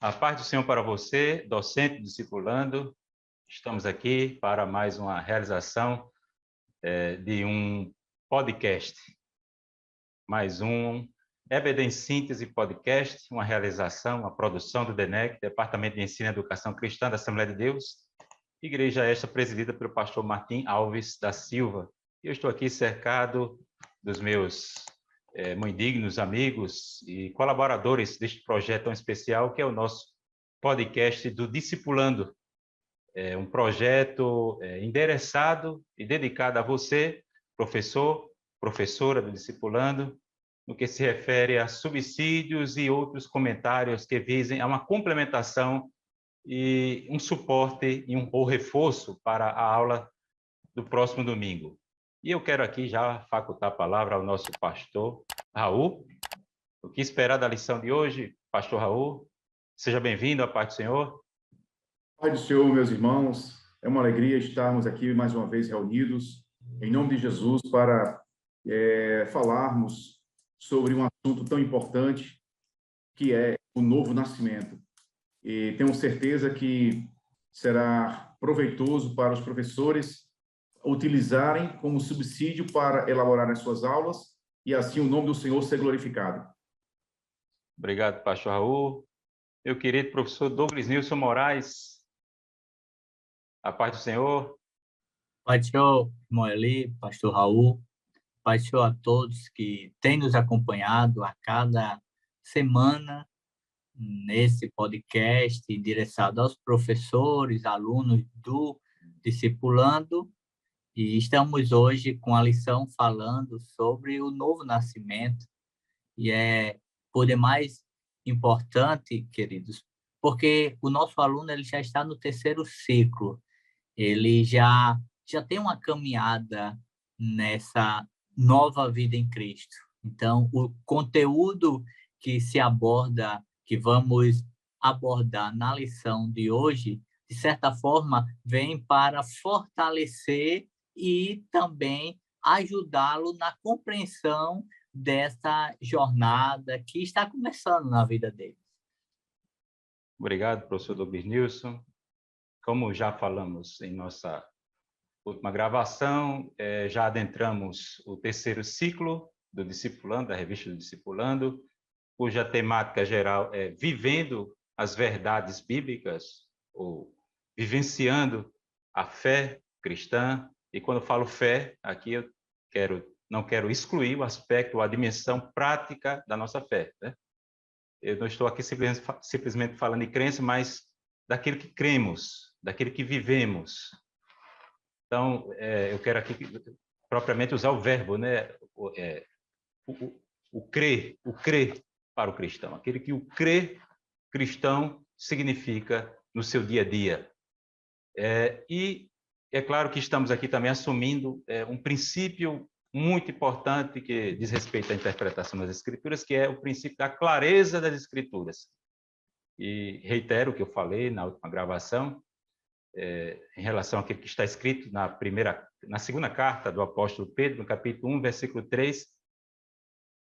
A paz do Senhor para você, docente, discipulando. Estamos aqui para mais uma realização de um podcast. Mais um EBD em Síntese Podcast, uma realização, uma produção do DENEC, Departamento de Ensino e Educação Cristã da Assembleia de Deus, igreja esta presidida pelo pastor Martim Alves da Silva. Eu estou aqui cercado dos meus muito dignos amigos e colaboradores deste projeto tão especial, que é o nosso podcast do Discipulando. É um projeto endereçado e dedicado a você, professor, professora do Discipulando, no que se refere a subsídios e outros comentários que visem a uma complementação e um suporte ou reforço para a aula do próximo domingo. E eu quero aqui já facultar a palavra ao nosso pastor Raul. O que esperar da lição de hoje, pastor Raul? Seja bem-vindo à paz do Senhor. Pai do Senhor, meus irmãos, é uma alegria estarmos aqui mais uma vez reunidos, em nome de Jesus, para falarmos sobre um assunto tão importante, que é o novo nascimento. E tenho certeza que será proveitoso para os professores utilizarem como subsídio para elaborar as suas aulas e assim o nome do Senhor ser glorificado. Obrigado, pastor Raul. Meu querido professor Douglas Nilson Moraes, a paz do Senhor. Pai do Senhor, irmão Eli, pastor Raul, Pai do Senhor a todos que têm nos acompanhado a cada semana nesse podcast endereçado aos professores, alunos do Discipulando, e estamos hoje com a lição falando sobre o novo nascimento, e é por demais importante, queridos, porque o nosso aluno ele já está no terceiro ciclo, ele já tem uma caminhada nessa nova vida em Cristo. Então, o conteúdo que se aborda, que vamos abordar na lição de hoje, de certa forma, vem para fortalecer e também ajudá-lo na compreensão dessa jornada que está começando na vida dele. Obrigado, professor Douglas Nilson. Como já falamos em nossa última gravação, já adentramos o terceiro ciclo do Discipulando, da revista do Discipulando, cuja temática geral é Vivendo as Verdades Bíblicas, ou Vivenciando a Fé Cristã. E quando eu falo fé, aqui eu não quero excluir o aspecto, a dimensão prática da nossa fé, né? Eu não estou aqui simplesmente falando de crença, mas daquilo que cremos, daquilo que vivemos. Então, eu quero aqui propriamente usar o verbo, né? O crer para o cristão, aquele que o crer cristão significa no seu dia a dia. E é claro que estamos aqui também assumindo um princípio muito importante que diz respeito à interpretação das Escrituras, que é o princípio da clareza das Escrituras. E reitero o que eu falei na última gravação, em relação àquilo que está escrito na segunda carta do apóstolo Pedro, no capítulo 1, versículo 3,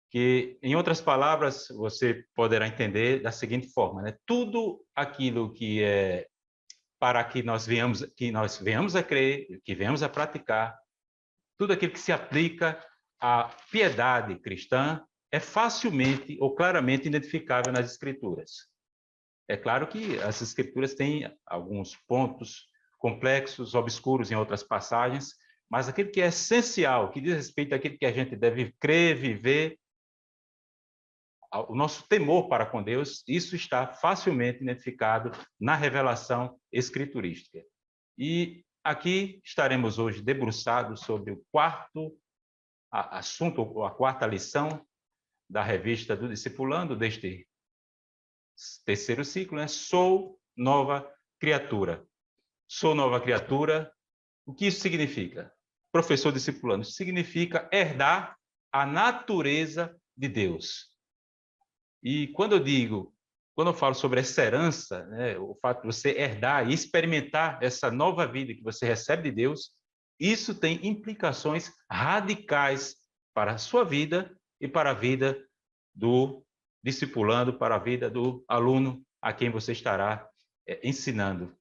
que, em outras palavras, você poderá entender da seguinte forma, né? Tudo aquilo que é para que nós venhamos a crer, que venhamos a praticar, tudo aquilo que se aplica à piedade cristã é facilmente ou claramente identificável nas Escrituras. É claro que as Escrituras têm alguns pontos complexos, obscuros em outras passagens, mas aquilo que é essencial, que diz respeito àquilo que a gente deve crer, viver, o nosso temor para com Deus, isso está facilmente identificado na revelação escriturística. E aqui estaremos hoje debruçados sobre o quarto assunto, ou a quarta lição da revista do Discipulando, deste terceiro ciclo, né? Sou nova criatura. Sou nova criatura. O que isso significa? Professor discipulando, significa herdar a natureza de Deus. E quando eu falo sobre essa herança, né, o fato de você herdar e experimentar essa nova vida que você recebe de Deus, isso tem implicações radicais para a sua vida e para a vida do discipulando, para a vida do aluno a quem você estará ensinando.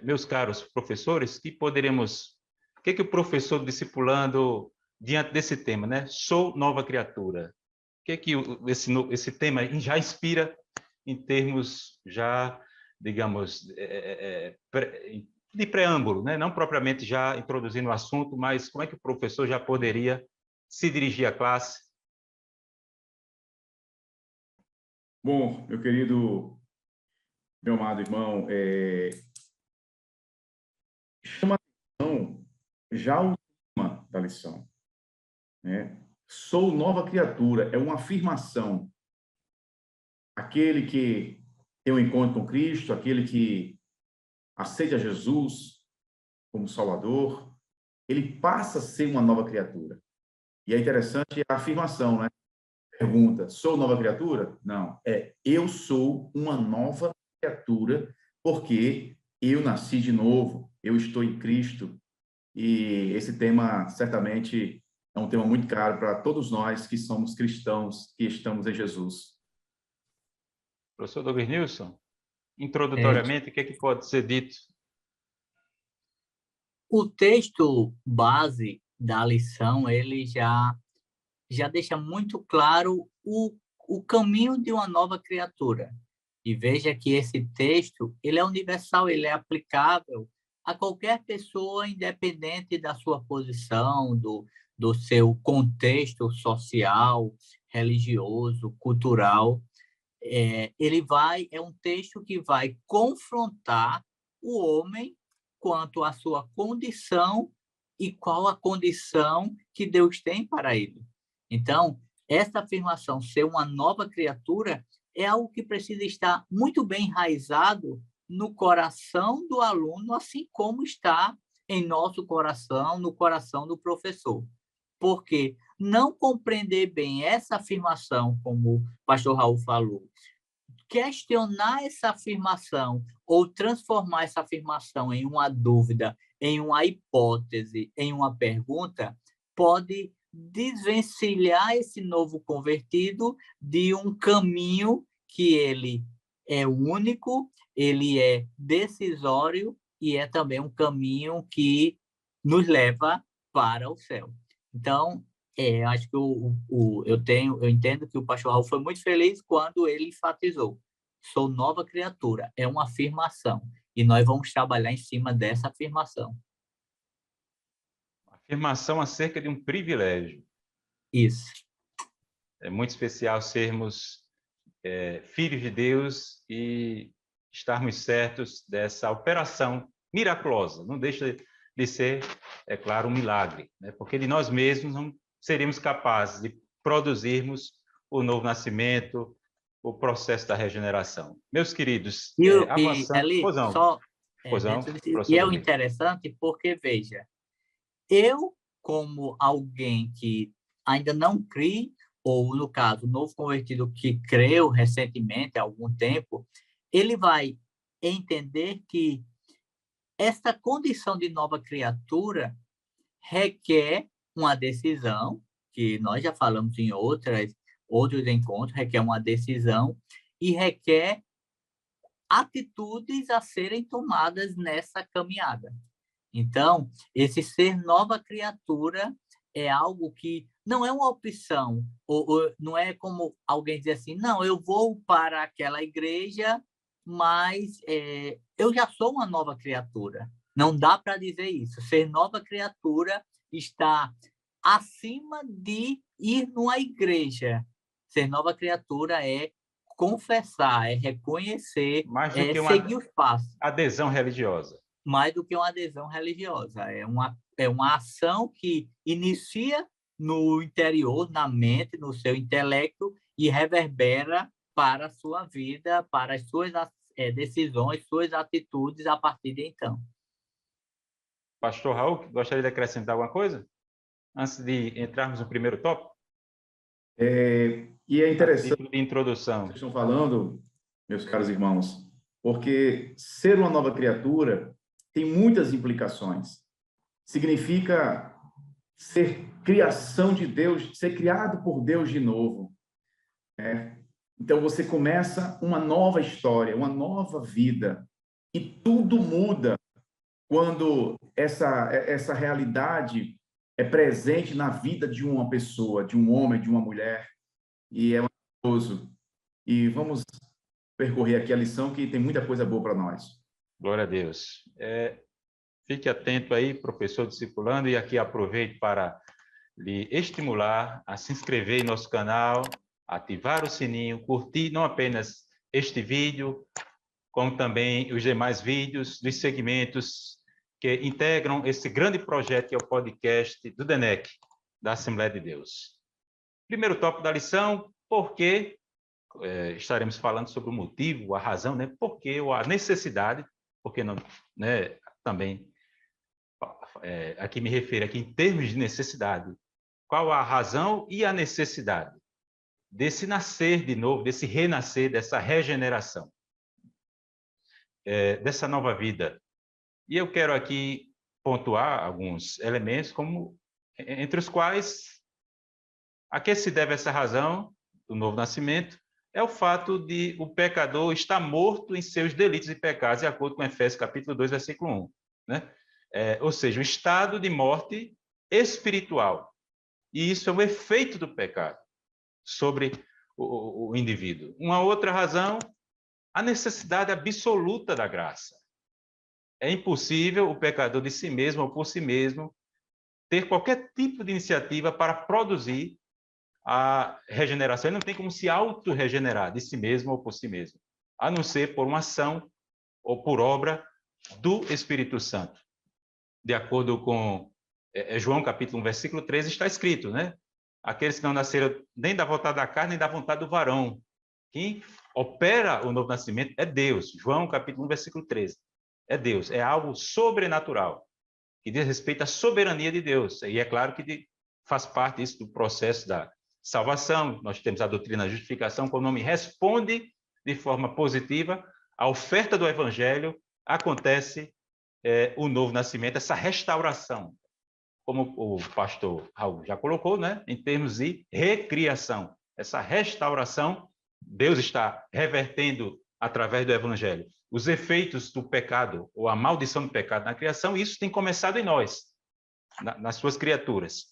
Meus caros professores, o que o professor discipulando diante desse tema, né? Sou nova criatura. O que esse tema já inspira em termos já, digamos, de preâmbulo, né? Não propriamente já introduzindo o assunto, mas como é que o professor já poderia se dirigir à classe? Bom, meu amado irmão, chama a atenção já o tema da lição, né? Sou nova criatura, é uma afirmação. Aquele que tem um encontro com Cristo, aquele que aceita Jesus como Salvador, ele passa a ser uma nova criatura. E é interessante a afirmação, né? Pergunta, sou nova criatura? Não, eu sou uma nova criatura porque eu nasci de novo, eu estou em Cristo. E esse tema, certamente, é um tema muito caro para todos nós que somos cristãos, que estamos em Jesus. Professor Douglas Nilson, introdutoriamente, o que pode ser dito? O texto base da lição, ele já deixa muito claro o caminho de uma nova criatura. E veja que esse texto, ele é universal, ele é aplicável a qualquer pessoa, independente da sua posição, do seu contexto social, religioso, cultural. É um texto que vai confrontar o homem quanto à sua condição e qual a condição que Deus tem para ele. Então, essa afirmação, ser uma nova criatura, é algo que precisa estar muito bem enraizado no coração do aluno, assim como está em nosso coração, no coração do professor. Porque não compreender bem essa afirmação, como o pastor Raul falou, questionar essa afirmação ou transformar essa afirmação em uma dúvida, em uma hipótese, em uma pergunta, pode desvencilhar esse novo convertido de um caminho que ele é único, ele é decisório e é também um caminho que nos leva para o céu. Então, acho que eu entendo que o pastor Raul foi muito feliz quando ele enfatizou: sou nova criatura. É uma afirmação. E nós vamos trabalhar em cima dessa afirmação. Afirmação acerca de um privilégio. Isso. É muito especial sermos filhos de Deus e estarmos certos dessa operação miraculosa. Não deixa de ser, é claro, um milagre, né? Porque de nós mesmos não seríamos capazes de produzirmos o novo nascimento, o processo da regeneração. Meus queridos, avançando... Eli, só dentro desse, e é o interessante porque, veja, eu, como alguém que ainda não crê, ou, no caso, o novo convertido que creu recentemente, há algum tempo, ele vai entender que essa condição de nova criatura requer uma decisão, que nós já falamos em outros encontros, requer uma decisão e requer atitudes a serem tomadas nessa caminhada. Então, esse ser nova criatura é algo que não é uma opção, ou não é como alguém dizer assim, não, eu vou para aquela igreja, mas eu já sou uma nova criatura. Não dá para dizer isso. Ser nova criatura está acima de ir numa igreja. Ser nova criatura é confessar, é reconhecer, é seguir os passos. Adesão religiosa. Mais do que uma adesão religiosa. É uma ação que inicia no interior, na mente, no seu intelecto e reverbera para a sua vida, para as suas decisões, suas atitudes a partir de então. Pastor Raul, gostaria de acrescentar alguma coisa? Antes de entrarmos no primeiro tópico? E é interessante... A título de introdução. Vocês estão falando, meus caros irmãos, porque ser uma nova criatura tem muitas implicações. Significa ser criação de Deus, ser criado por Deus de novo. Então, você começa uma nova história, uma nova vida. E tudo muda quando essa realidade é presente na vida de uma pessoa, de um homem, de uma mulher. E é maravilhoso. E vamos percorrer aqui a lição, que tem muita coisa boa para nós. Glória a Deus. Fique atento aí, professor discipulando, e aqui aproveito para lhe estimular a se inscrever em nosso canal, ativar o sininho, curtir não apenas este vídeo, como também os demais vídeos dos segmentos que integram esse grande projeto que é o podcast do DENEC, da Assembleia de Deus. Primeiro tópico da lição, por que estaremos falando sobre o motivo, a razão, né? Por que ou a necessidade, porque não, né? Também aqui me refiro aqui em termos de necessidade. Qual a razão e a necessidade desse nascer de novo, desse renascer, dessa regeneração, dessa nova vida? E eu quero aqui pontuar alguns elementos, como entre os quais a que se deve essa razão do novo nascimento é o fato de o pecador estar morto em seus delitos e pecados, de acordo com Efésios capítulo 2, versículo 1, né? Ou seja, um estado de morte espiritual. E isso é um efeito do pecado sobre o indivíduo. Uma outra razão, a necessidade absoluta da graça. É impossível o pecador de si mesmo ou por si mesmo ter qualquer tipo de iniciativa para produzir a regeneração. Ele não tem como se auto-regenerar de si mesmo ou por si mesmo, a não ser por uma ação ou por obra do Espírito Santo. De acordo com João capítulo 1, versículo 13, está escrito, né? Aqueles que não nasceram nem da vontade da carne, nem da vontade do varão. Quem opera o novo nascimento é Deus. João capítulo 1, versículo 13. É Deus, é algo sobrenatural, que diz respeito à soberania de Deus. E é claro que faz parte isso do processo da salvação. Nós temos a doutrina da justificação, quando o nome responde de forma positiva à oferta do evangelho, acontece o novo nascimento, essa restauração, como o pastor Raul já colocou, né, em termos de recriação. Essa restauração, Deus está revertendo através do evangelho os efeitos do pecado, ou a maldição do pecado na criação, e isso tem começado em nós, nas suas criaturas.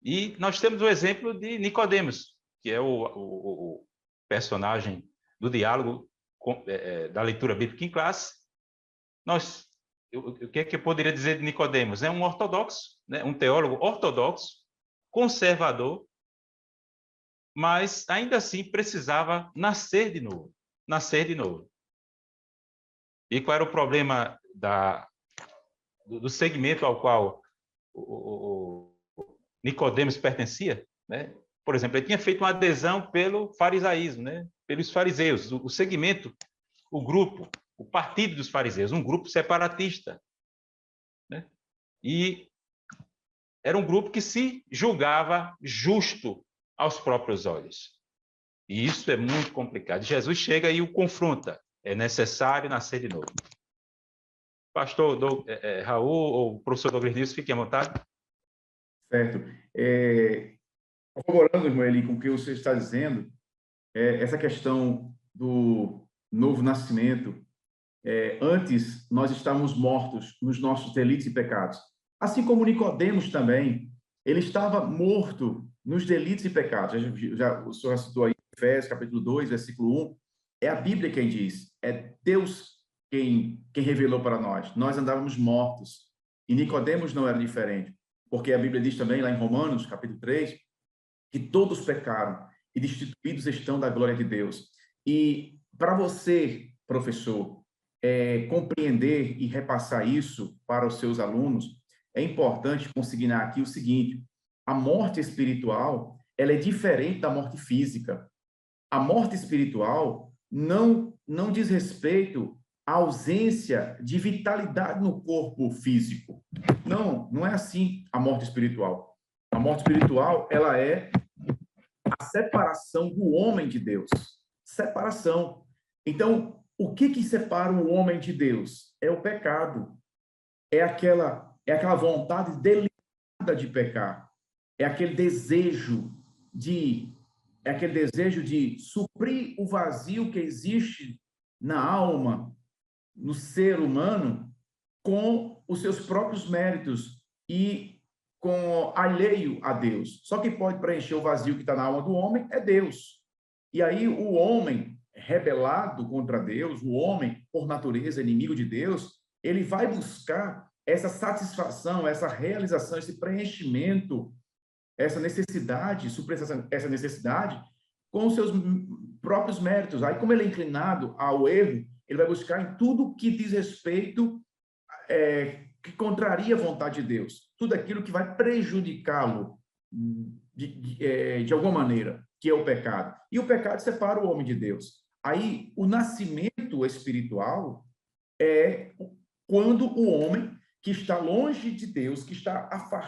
E nós temos o exemplo de Nicodemos, que é o personagem do diálogo da leitura bíblica em classe. O que é que eu poderia dizer de Nicodemos? É um ortodoxo, né? Um teólogo ortodoxo, conservador, mas ainda assim precisava nascer de novo. Nascer de novo. E qual era o problema do segmento ao qual o Nicodemos pertencia? Né? Por exemplo, ele tinha feito uma adesão pelo farisaísmo, né? Pelos fariseus, o segmento, o grupo, o partido dos fariseus, um grupo separatista, né? E era um grupo que se julgava justo aos próprios olhos. E isso é muito complicado. Jesus chega e o confronta. É necessário nascer de novo. Pastor Raul ou professor Douglas Nilson, fiquem à vontade. Certo. Corroborando, irmão Eli, com o que você está dizendo, essa questão do novo nascimento, antes nós estávamos mortos nos nossos delitos e pecados. Assim como Nicodemos também, ele estava morto nos delitos e pecados. O senhor citou aí Efésios, capítulo 2, versículo 1. É a Bíblia quem diz, é Deus quem revelou para nós. Nós andávamos mortos. E Nicodemos não era diferente, porque a Bíblia diz também, lá em Romanos, capítulo 3, que todos pecaram e destituídos estão da glória de Deus. E para você, professor, compreender e repassar isso para os seus alunos, é importante consignar aqui o seguinte: a morte espiritual, ela é diferente da morte física. A morte espiritual não diz respeito à ausência de vitalidade no corpo físico. Não é assim a morte espiritual. A morte espiritual, ela é a separação do homem de Deus. Separação. Então, o que separa o homem de Deus? É o pecado. É aquela vontade deliberada de pecar. É aquele desejo de é aquele desejo de suprir o vazio que existe na alma, no ser humano, com os seus próprios méritos e com alheio a Deus. Só quem pode preencher o vazio que está na alma do homem é Deus. E aí o homem rebelado contra Deus, o homem, por natureza, inimigo de Deus, ele vai buscar essa satisfação, essa realização, esse preenchimento, essa necessidade, suprir essa necessidade com os seus próprios méritos. Aí, como ele é inclinado ao erro, ele vai buscar em tudo que diz respeito, que contraria a vontade de Deus, tudo aquilo que vai prejudicá-lo de alguma maneira, que é o pecado. E o pecado separa o homem de Deus. Aí, o nascimento espiritual é quando o homem que está longe de Deus, que está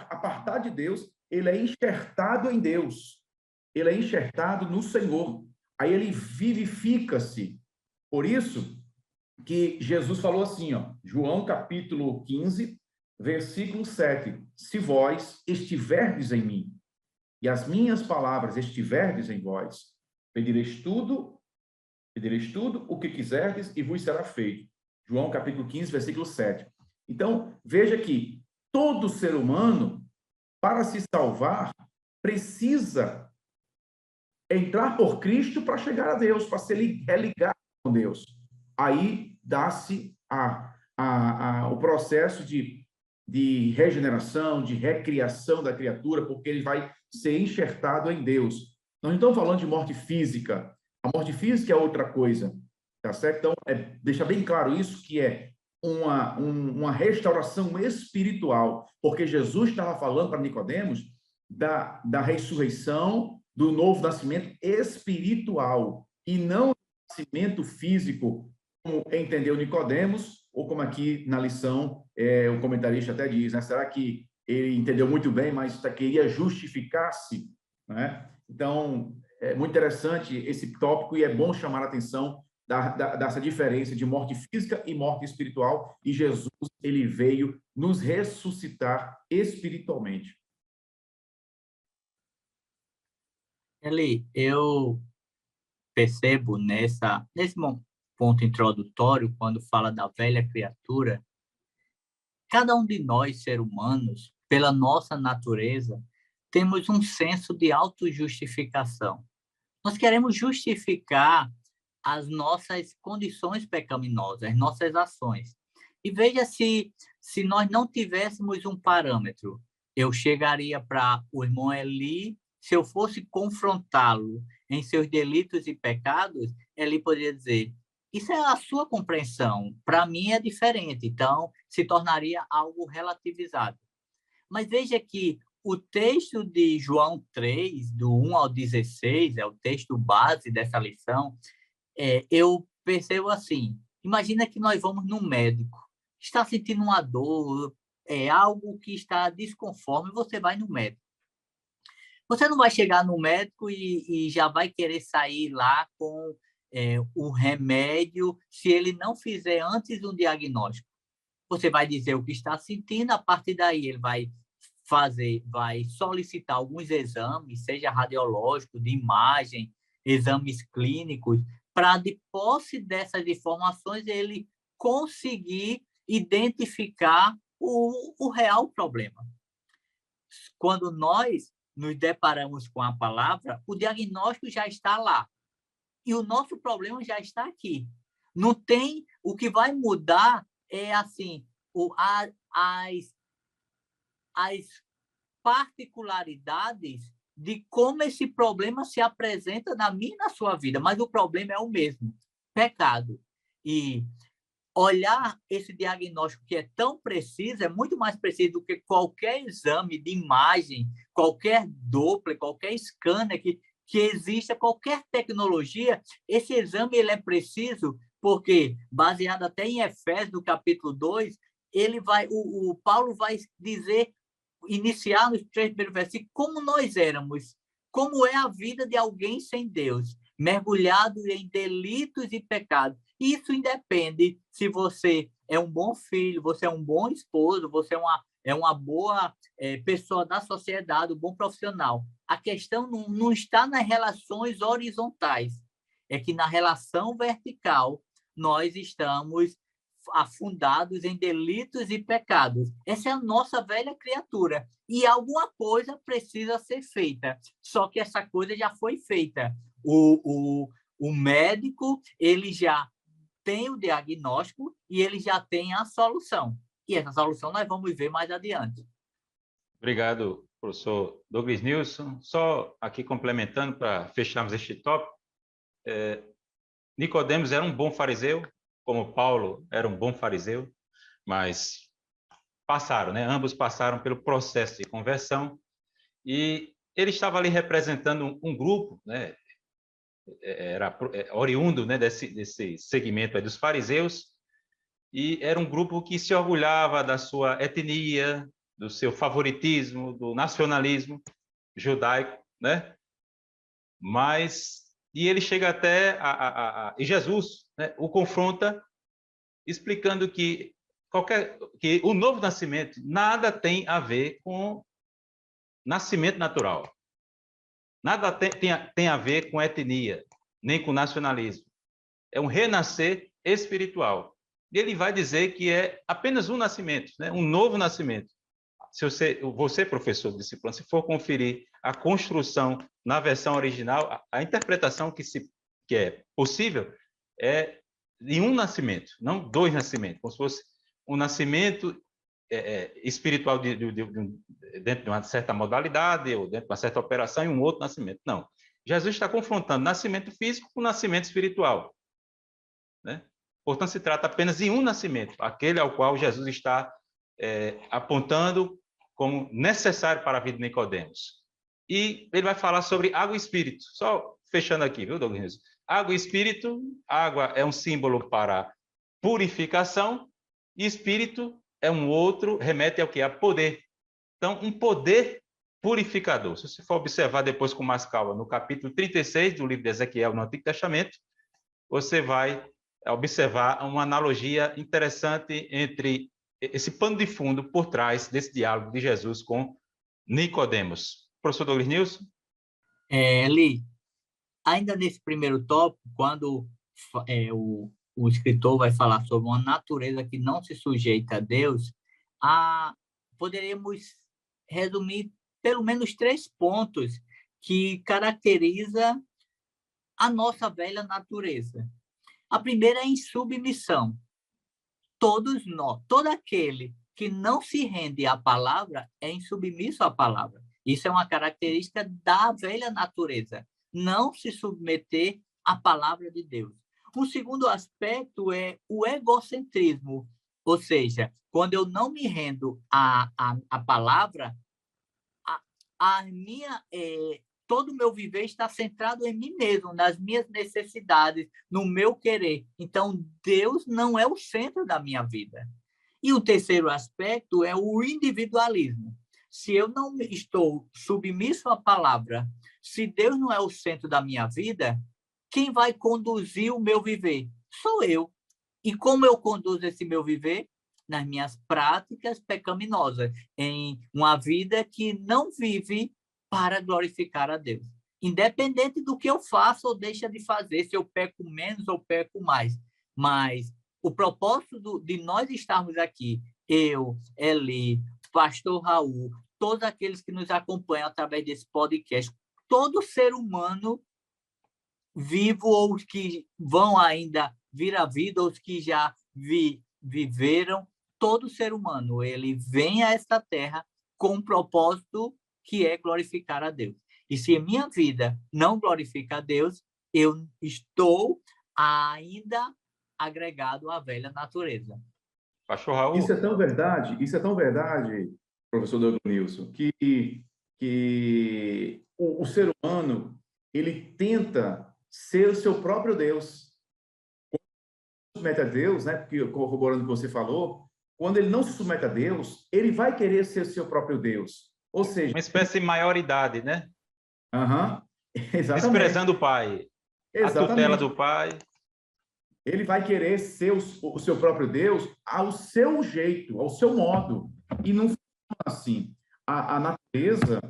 apartado de Deus, ele é enxertado em Deus, ele é enxertado no Senhor. Aí ele vivifica-se. Por isso que Jesus falou assim, ó, João capítulo 15, versículo 7, se vós estiverdes em mim, e as minhas palavras estiverdes em vós, pedireis tudo o que quiserdes e vos será feito. João capítulo 15, versículo 7. Então, veja que todo ser humano, para se salvar, precisa entrar por Cristo para chegar a Deus, para ser religado com Deus. Aí dá-se o processo de regeneração, de recriação da criatura, porque ele vai ser enxertado em Deus. Nós não estamos falando de morte física. A morte física é outra coisa, tá certo? Então, deixa bem claro isso, que é uma restauração espiritual, porque Jesus estava falando para Nicodemos da ressurreição, do novo nascimento espiritual, e não nascimento físico, como entendeu Nicodemos, ou como aqui na lição o comentarista até diz, né? Será que ele entendeu muito bem, mas queria justificar-se, né? Então, é muito interessante esse tópico e é bom chamar a atenção dessa diferença de morte física e morte espiritual, e Jesus, ele veio nos ressuscitar espiritualmente. Eli, eu percebo nesse ponto introdutório, quando fala da velha criatura, cada um de nós, seres humanos, pela nossa natureza, temos um senso de autojustificação. Nós queremos justificar as nossas condições pecaminosas, as nossas ações. E veja se nós não tivéssemos um parâmetro. Eu chegaria para o irmão Eli, se eu fosse confrontá-lo em seus delitos e pecados, ele poderia dizer, isso é a sua compreensão, para mim é diferente, então se tornaria algo relativizado. Mas veja que o texto de João 3, do 1 ao 16, é o texto base dessa lição, eu percebo assim, imagina que nós vamos no médico, está sentindo uma dor, algo que está desconforme, você vai no médico. Você não vai chegar no médico e já vai querer sair lá com o remédio se ele não fizer antes um diagnóstico. Você vai dizer o que está sentindo, a partir daí ele vai solicitar alguns exames, seja radiológico, de imagem, exames clínicos, para, de posse dessas informações, ele conseguir identificar o real problema. Quando nós nos deparamos com a palavra, o diagnóstico já está lá. E o nosso problema já está aqui. Não tem... O que vai mudar é, assim, as particularidades de como esse problema se apresenta na minha e na sua vida, mas o problema é o mesmo, pecado. E olhar esse diagnóstico que é tão preciso, é muito mais preciso do que qualquer exame de imagem, qualquer Doppler, qualquer scanner que exista, qualquer tecnologia, esse exame ele é preciso porque, baseado até em Efésios, no capítulo 2, o Paulo vai dizer, iniciar nos 3 primeiros versículos, como nós éramos, como é a vida de alguém sem Deus, mergulhado em delitos e pecados. Isso independe se você é um bom filho, você é um bom esposo, você é uma boa pessoa da sociedade, um bom profissional. A questão não está nas relações horizontais, é que na relação vertical nós estamos afundados em delitos e pecados. Essa é a nossa velha criatura. E alguma coisa precisa ser feita. Só que essa coisa já foi feita. O médico, ele já tem o diagnóstico e ele já tem a solução. E essa solução nós vamos ver mais adiante. Obrigado, professor Douglas Nilson. Só aqui complementando para fecharmos este tópico, Nicodemos era um bom fariseu, como Paulo era um bom fariseu, mas passaram, né? Ambos passaram pelo processo de conversão e ele estava ali representando um grupo, né? Era oriundo, né, desse segmento aí dos fariseus, e era um grupo que se orgulhava da sua etnia, do seu favoritismo, do nacionalismo judaico, né? E ele chega até e Jesus, né, o confronta, explicando que o novo nascimento nada tem a ver com nascimento natural. Nada tem a ver com etnia, nem com nacionalismo. É um renascer espiritual. E ele vai dizer que é apenas um nascimento, né? Um novo nascimento. Se você, professor de disciplina, se for conferir a construção na versão original, a interpretação que é possível é de um nascimento, não dois nascimentos, como se fosse um nascimento espiritual dentro de uma certa modalidade ou dentro de uma certa operação e um outro nascimento. Não. Jesus está confrontando nascimento físico com nascimento espiritual, né? Portanto, se trata apenas de um nascimento, aquele ao qual Jesus está apontando como necessário para a vida de Nicodemos. E ele vai falar sobre água e espírito. Só fechando aqui, viu, Douglas? Água e espírito, água é um símbolo para purificação e espírito é um outro, remete ao que? A poder. Então, um poder purificador. Se você for observar depois com mais calma, no capítulo 36 do livro de Ezequiel, no Antigo Testamento, você vai observar uma analogia interessante entre esse pano de fundo por trás desse diálogo de Jesus com Nicodemos. Professor Douglas Nilson? Eli, ainda nesse primeiro tópico, quando o escritor vai falar sobre uma natureza que não se sujeita a Deus, poderíamos resumir pelo menos 3 pontos que caracteriza a nossa velha natureza. A primeira é insubmissão. Todos nós, todo aquele que não se rende à palavra é insubmisso à palavra. Isso é uma característica da velha natureza, não se submeter à palavra de Deus. O segundo aspecto é o egocentrismo, ou seja, quando eu não me rendo à palavra, todo o meu viver está centrado em mim mesmo, nas minhas necessidades, no meu querer. Então, Deus não é o centro da minha vida. E o terceiro aspecto é o individualismo. Se eu não estou submisso à palavra, se Deus não é o centro da minha vida, quem vai conduzir o meu viver? Sou eu. E como eu conduzo esse meu viver? Nas minhas práticas pecaminosas, em uma vida que não vive para glorificar a Deus. Independente do que eu faço ou deixa de fazer, se eu peco menos ou peco mais. Mas o propósito de nós estarmos aqui, eu, Eli, pastor Raul, todos aqueles que nos acompanham através desse podcast, todo ser humano vivo ou os que vão ainda vir à vida, ou os que já viveram, todo ser humano, ele vem a esta terra com um propósito que é glorificar a Deus. E se a minha vida não glorifica a Deus, eu estou ainda agregado à velha natureza. Pastor Raul? Isso é tão verdade, professor Douglas Nilson, que o ser humano, ele tenta ser o seu próprio Deus. Quando se submete a Deus, né, porque corroborando o que você falou, quando ele não se submete a Deus, ele vai querer ser o seu próprio Deus. Ou seja... Uma espécie de maioridade, né? Exatamente. Desprezando o pai. Exatamente. A tutela do pai. Ele vai querer ser o seu próprio Deus ao seu jeito, ao seu modo. E não funciona assim. A natureza,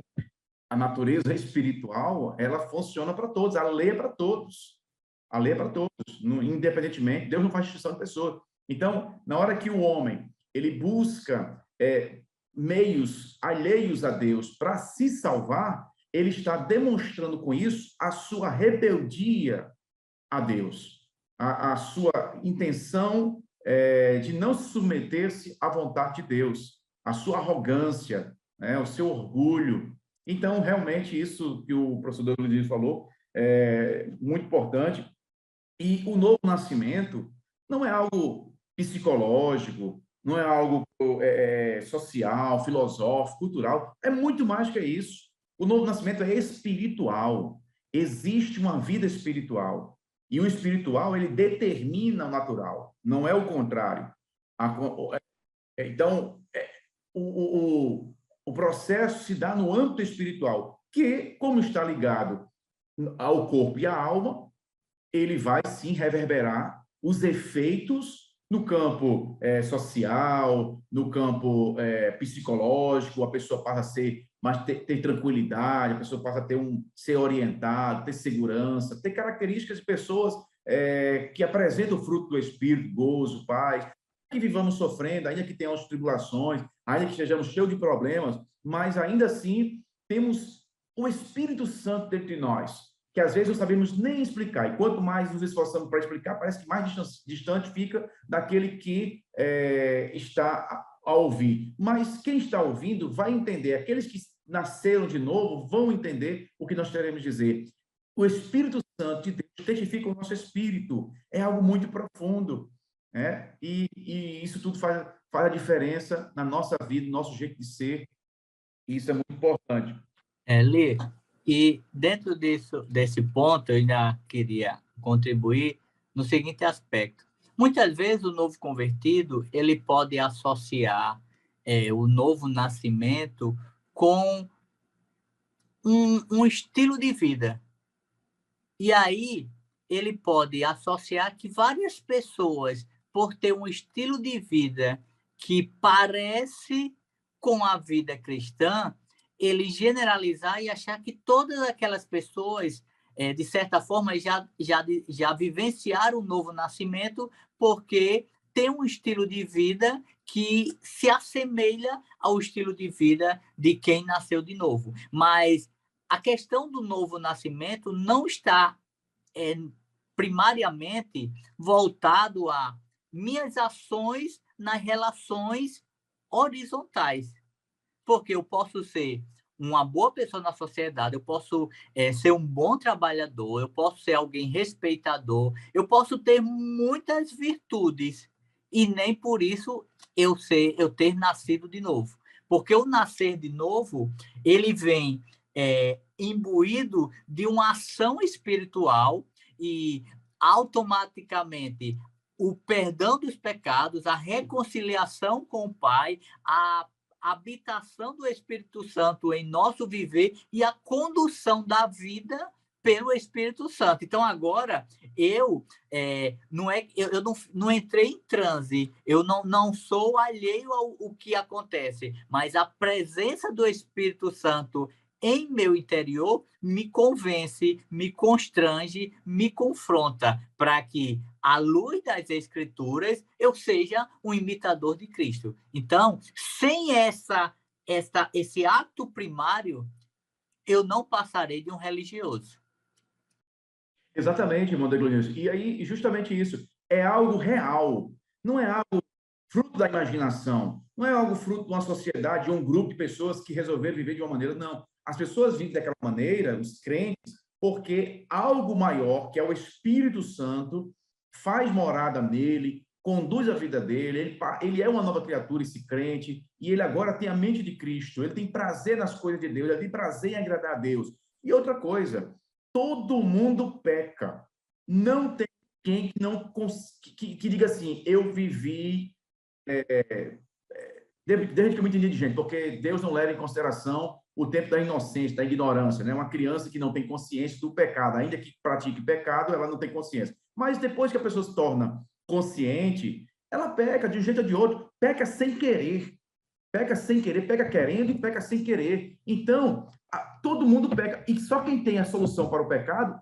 a natureza espiritual, ela funciona para todos, a lei é para todos. A lei é para todos, independentemente, Deus não faz distinção de pessoas. Então, na hora que o homem ele busca meios alheios a Deus para se salvar, ele está demonstrando com isso a sua rebeldia a Deus, a sua intenção de não se submeter-se à vontade de Deus, a sua arrogância, né, o seu orgulho. Então, realmente, isso que o professor Luiz falou é muito importante. E o novo nascimento não é algo psicológico, não é algo social, filosófico, cultural, é muito mais que isso. O novo nascimento é espiritual. Existe uma vida espiritual. E o espiritual, ele determina o natural, não é o contrário. Então, o processo se dá no âmbito espiritual, que, como está ligado ao corpo e à alma, ele vai, sim, reverberar os efeitos no campo social, no campo psicológico, a pessoa passa a ser mas ter tranquilidade, a pessoa passa a ser orientado, ter segurança, ter características de pessoas que apresentam o fruto do Espírito, gozo, paz, que vivamos sofrendo, ainda que tenhamos tribulações, ainda que estejamos cheios de problemas, mas ainda assim temos o Espírito Santo dentro de nós, que às vezes não sabemos nem explicar, e quanto mais nos esforçamos para explicar, parece que mais distante fica daquele que está a ouvir. Mas quem está ouvindo vai entender, aqueles que nasceram de novo vão entender o que nós queremos dizer. O Espírito Santo de Deus testifica o nosso espírito, é algo muito profundo, né? E isso tudo faz a diferença na nossa vida, no nosso jeito de ser, e isso é muito importante. Lê, e dentro desse ponto, eu ainda queria contribuir no seguinte aspecto. Muitas vezes o novo convertido ele pode associar o novo nascimento com um estilo de vida. E aí ele pode associar que várias pessoas, por ter um estilo de vida que parece com a vida cristã, ele generalizar e achar que todas aquelas pessoas, de certa forma, já vivenciaram o novo nascimento, porque tem um estilo de vida que se assemelha ao estilo de vida de quem nasceu de novo. Mas a questão do novo nascimento não está primariamente voltado a minhas ações nas relações horizontais. Porque eu posso ser uma boa pessoa na sociedade, eu posso ser um bom trabalhador, eu posso ser alguém respeitador, eu posso ter muitas virtudes e nem por isso eu ter nascido de novo. Porque o nascer de novo, ele vem imbuído de uma ação espiritual e automaticamente o perdão dos pecados, a reconciliação com o Pai, a habitação do Espírito Santo em nosso viver e a condução da vida pelo Espírito Santo. Então, agora, eu não entrei em transe, eu não sou alheio ao que acontece, mas a presença do Espírito Santo em meu interior me convence, me constrange, me confronta, para que, à luz das Escrituras, eu seja um imitador de Cristo. Então, sem esse ato primário, eu não passarei de um religioso. Exatamente, irmão Deglonius. E aí, justamente isso, é algo real, não é algo fruto da imaginação, não é algo fruto de uma sociedade, de um grupo de pessoas que resolveram viver de uma maneira, não. As pessoas vivem daquela maneira, os crentes, porque algo maior, que é o Espírito Santo, faz morada nele, conduz a vida dele, ele é uma nova criatura, esse crente, e ele agora tem a mente de Cristo, ele tem prazer nas coisas de Deus, ele tem prazer em agradar a Deus. E outra coisa, todo mundo peca. Não tem quem que diga assim, eu vivi... Desde que eu me entendi de gente, porque Deus não leva em consideração o tempo da inocência, da ignorância, né? Uma criança que não tem consciência do pecado, ainda que pratique pecado, ela não tem consciência. Mas depois que a pessoa se torna consciente, ela peca de um jeito ou de outro, peca sem querer. Peca sem querer, peca querendo e peca sem querer. Então, todo mundo peca. E só quem tem a solução para o pecado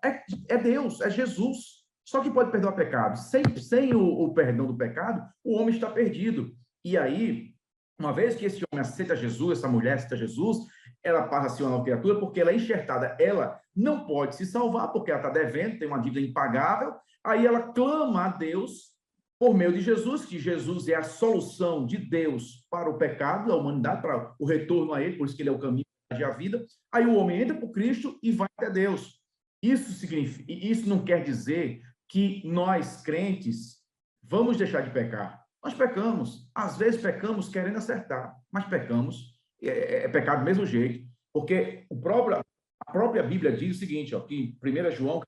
é Deus, é Jesus. Só que pode perdoar pecado. Sem o perdão do pecado, o homem está perdido. E aí, uma vez que esse homem aceita Jesus, essa mulher aceita Jesus, ela passa a ser uma nova criatura porque ela é enxertada. Ela não pode se salvar porque ela está devendo, tem uma dívida impagável. Aí ela clama a Deus por meio de Jesus, que Jesus é a solução de Deus para o pecado da humanidade, para o retorno a ele, por isso que ele é o caminho e a vida. Aí o homem entra por Cristo e vai até Deus. Isso não quer dizer que nós, crentes, vamos deixar de pecar. Nós pecamos. Às vezes pecamos querendo acertar, mas pecamos. É pecado do mesmo jeito. Porque a própria Bíblia diz o seguinte, ó, que em 1 João,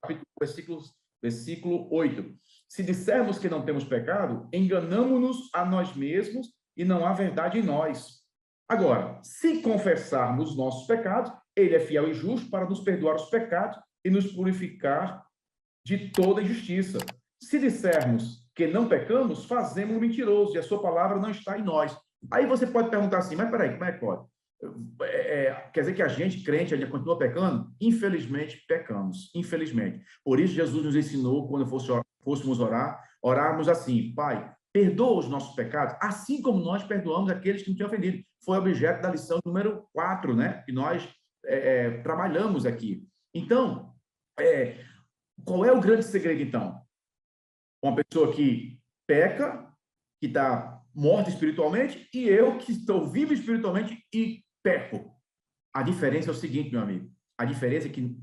versículo 8. Se dissermos que não temos pecado, enganamo-nos a nós mesmos e não há verdade em nós. Agora, se confessarmos nossos pecados, ele é fiel e justo para nos perdoar os pecados e nos purificar de toda injustiça. Se dissermos que não pecamos, fazemos-o mentiroso e a sua palavra não está em nós. Aí você pode perguntar assim, mas peraí, como é que pode? Quer dizer que a gente, crente, ainda continua pecando? Infelizmente, pecamos. Infelizmente. Por isso, Jesus nos ensinou, quando fôssemos orar, orarmos assim, Pai, perdoa os nossos pecados, assim como nós perdoamos aqueles que nos têm ofendido. Foi objeto da lição número 4, né? Que nós trabalhamos aqui. Então, qual é o grande segredo, então? Uma pessoa que peca, que está morta espiritualmente, e eu que estou vivo espiritualmente e peco. A diferença é o seguinte, meu amigo. A diferença é que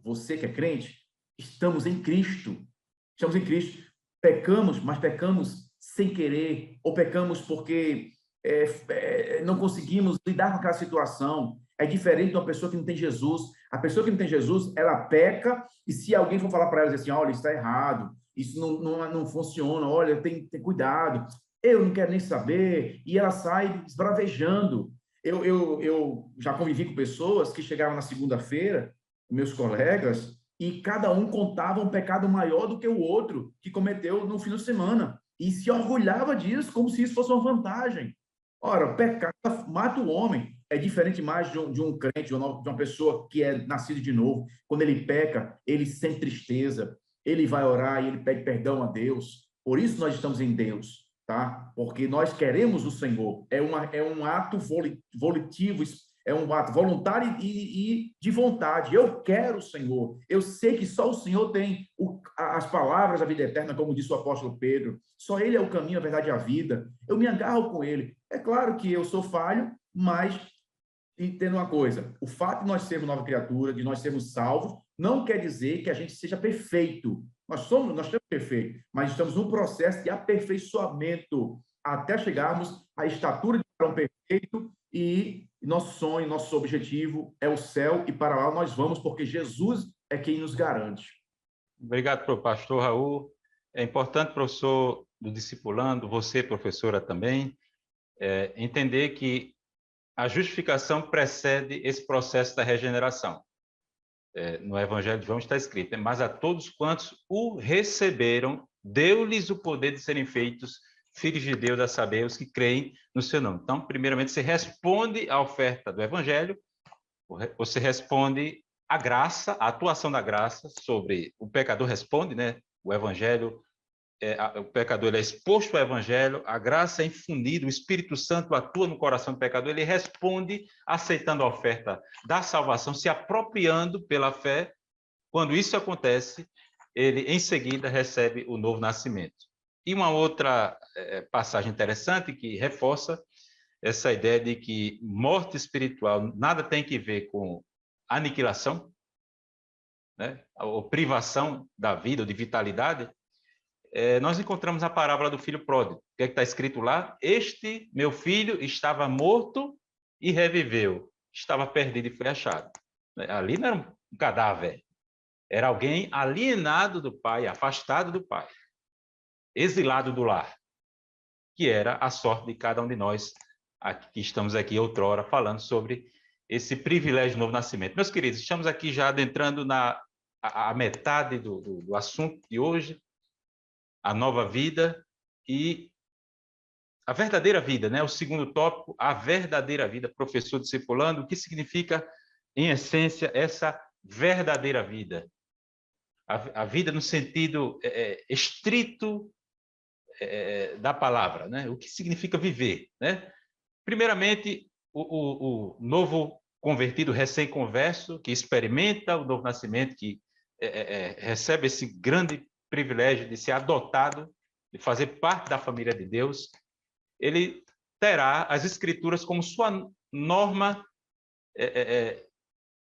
você que é crente, estamos em Cristo. Estamos em Cristo. Pecamos, mas pecamos sem querer, ou pecamos porque não conseguimos lidar com aquela situação. É diferente de uma pessoa que não tem Jesus. A pessoa que não tem Jesus, ela peca, e se alguém for falar para ela assim, olha, isso está errado, isso não funciona, olha, tem cuidado, eu não quero nem saber, e ela sai esbravejando. Eu já convivi com pessoas que chegavam na segunda-feira, meus colegas, e cada um contava um pecado maior do que o outro que cometeu no fim de semana, e se orgulhava disso como se isso fosse uma vantagem. Ora, o pecado mata o homem. É diferente mais de um crente, de uma pessoa que é nascido de novo. Quando ele peca, ele sente tristeza, ele vai orar e ele pede perdão a Deus. Por isso nós estamos em Deus, tá? Porque nós queremos o Senhor. É um ato volitivo, é um ato voluntário e de vontade. Eu quero o Senhor. Eu sei que só o Senhor tem as palavras da vida eterna, como disse o apóstolo Pedro. Só Ele é o caminho, a verdade e a vida. Eu me agarro com Ele. É claro que eu sou falho, mas entenda uma coisa, o fato de nós sermos nova criatura, de nós sermos salvos, não quer dizer que a gente seja perfeito. Nós temos perfeito, mas estamos num processo de aperfeiçoamento até chegarmos à estatura de varão perfeito, e nosso sonho, nosso objetivo é o céu, e para lá nós vamos, porque Jesus é quem nos garante. Obrigado, pastor Raul. É importante, professor do discipulando, você, professora, também, entender que a justificação precede esse processo da regeneração. No Evangelho de João está escrito, mas a todos quantos o receberam, deu-lhes o poder de serem feitos filhos de Deus, a saber, os que creem no seu nome. Então, primeiramente, você responde à oferta do Evangelho, você responde à graça, à atuação da graça sobre o pecador responde, né? O Evangelho, o pecador ele é exposto ao Evangelho, a graça é infundida, o Espírito Santo atua no coração do pecador, ele responde aceitando a oferta da salvação, se apropriando pela fé. Quando isso acontece, ele em seguida recebe o novo nascimento. E uma outra passagem interessante que reforça essa ideia de que morte espiritual nada tem que ver com aniquilação, né? Ou privação da vida, ou de vitalidade. Nós encontramos a parábola do filho pródigo. O que é que está escrito lá? Este meu filho estava morto e reviveu. Estava perdido e foi achado. Ali não era um cadáver. Era alguém alienado do pai, afastado do pai, exilado do lar, que era a sorte de cada um de nós que estamos aqui outrora falando sobre esse privilégio do novo nascimento. Meus queridos, estamos aqui já adentrando a metade do assunto de hoje. a nova vida e a verdadeira vida, né? O segundo tópico, a verdadeira vida, professor discipulando, o que significa, em essência, essa verdadeira vida? A vida no sentido estrito da palavra, né? O que significa viver, né? Primeiramente, o novo convertido, recém-converso, que experimenta o novo nascimento, que recebe esse grande privilégio de ser adotado, de fazer parte da família de Deus, ele terá as Escrituras como sua norma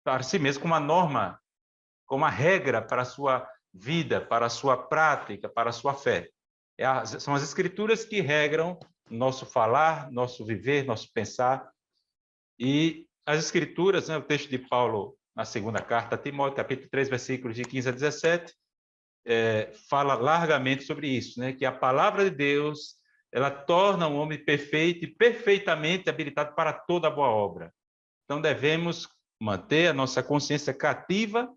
para si mesmo, como uma norma, como uma regra para a sua vida, para a sua prática, para a sua fé. São as Escrituras que regram nosso falar, nosso viver, nosso pensar. E as Escrituras, né, o texto de Paulo na segunda carta a Timóteo, capítulo 3, versículos de 15 a 17, fala largamente sobre isso, né, que a palavra de Deus, ela torna o homem perfeito e perfeitamente habilitado para toda boa obra. Então, devemos manter a nossa consciência cativa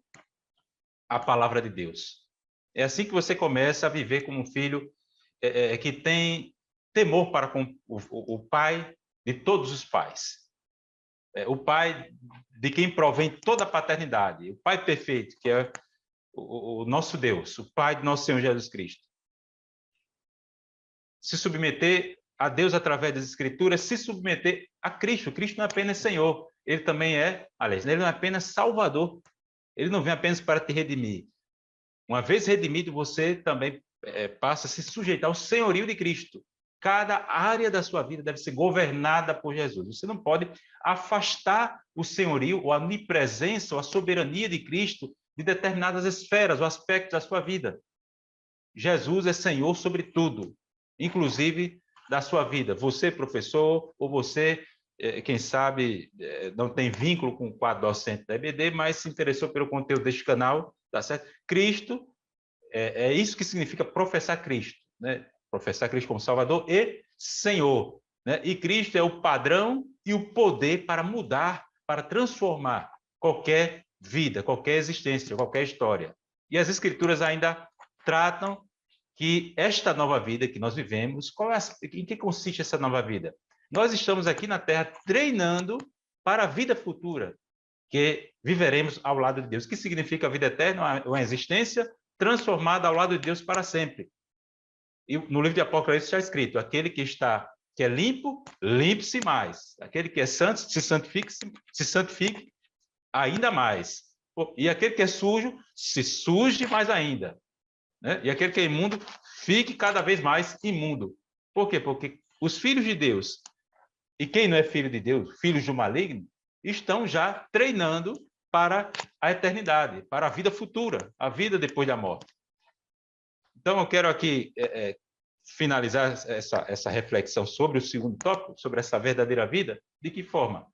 à palavra de Deus. É assim que você começa a viver como um filho que tem temor para com o pai de todos os pais. O pai de quem provém toda a paternidade, o pai perfeito, que é o nosso Deus, o pai de nosso Senhor Jesus Cristo. Se submeter a Deus através das Escrituras, se submeter a Cristo. Cristo não é apenas Senhor, ele também aliás, ele não é apenas Salvador. Ele não vem apenas para te redimir. Uma vez redimido, você também passa a se sujeitar ao senhorio de Cristo. Cada área da sua vida deve ser governada por Jesus. Você não pode afastar o senhorio, ou a onipresença, ou a soberania de Cristo de determinadas esferas ou aspectos da sua vida. Jesus é Senhor sobre tudo, inclusive da sua vida. Você, professor, ou você, quem sabe, não tem vínculo com o quadro docente da EBD, mas se interessou pelo conteúdo deste canal, tá certo? Cristo, é isso que significa professar Cristo, né? Professar Cristo como Salvador e Senhor, né? E Cristo é o padrão e o poder para mudar, para transformar qualquer vida, qualquer existência, qualquer história. E as Escrituras ainda tratam que esta nova vida que nós vivemos, em que consiste essa nova vida? Nós estamos aqui na Terra treinando para a vida futura, que viveremos ao lado de Deus. O que significa a vida eterna? Uma existência transformada ao lado de Deus para sempre. E no livro de Apocalipse está escrito: aquele que é limpo, limpe-se mais. Aquele que é santo, se santifique ainda mais. E aquele que é sujo, se suje mais ainda. Né? E aquele que é imundo, fique cada vez mais imundo. Por quê? Porque os filhos de Deus, e quem não é filho de Deus, filhos do maligno, estão já treinando para a eternidade, para a vida futura, a vida depois da morte. Então, eu quero aqui finalizar essa reflexão sobre o segundo tópico, sobre essa verdadeira vida. De que forma?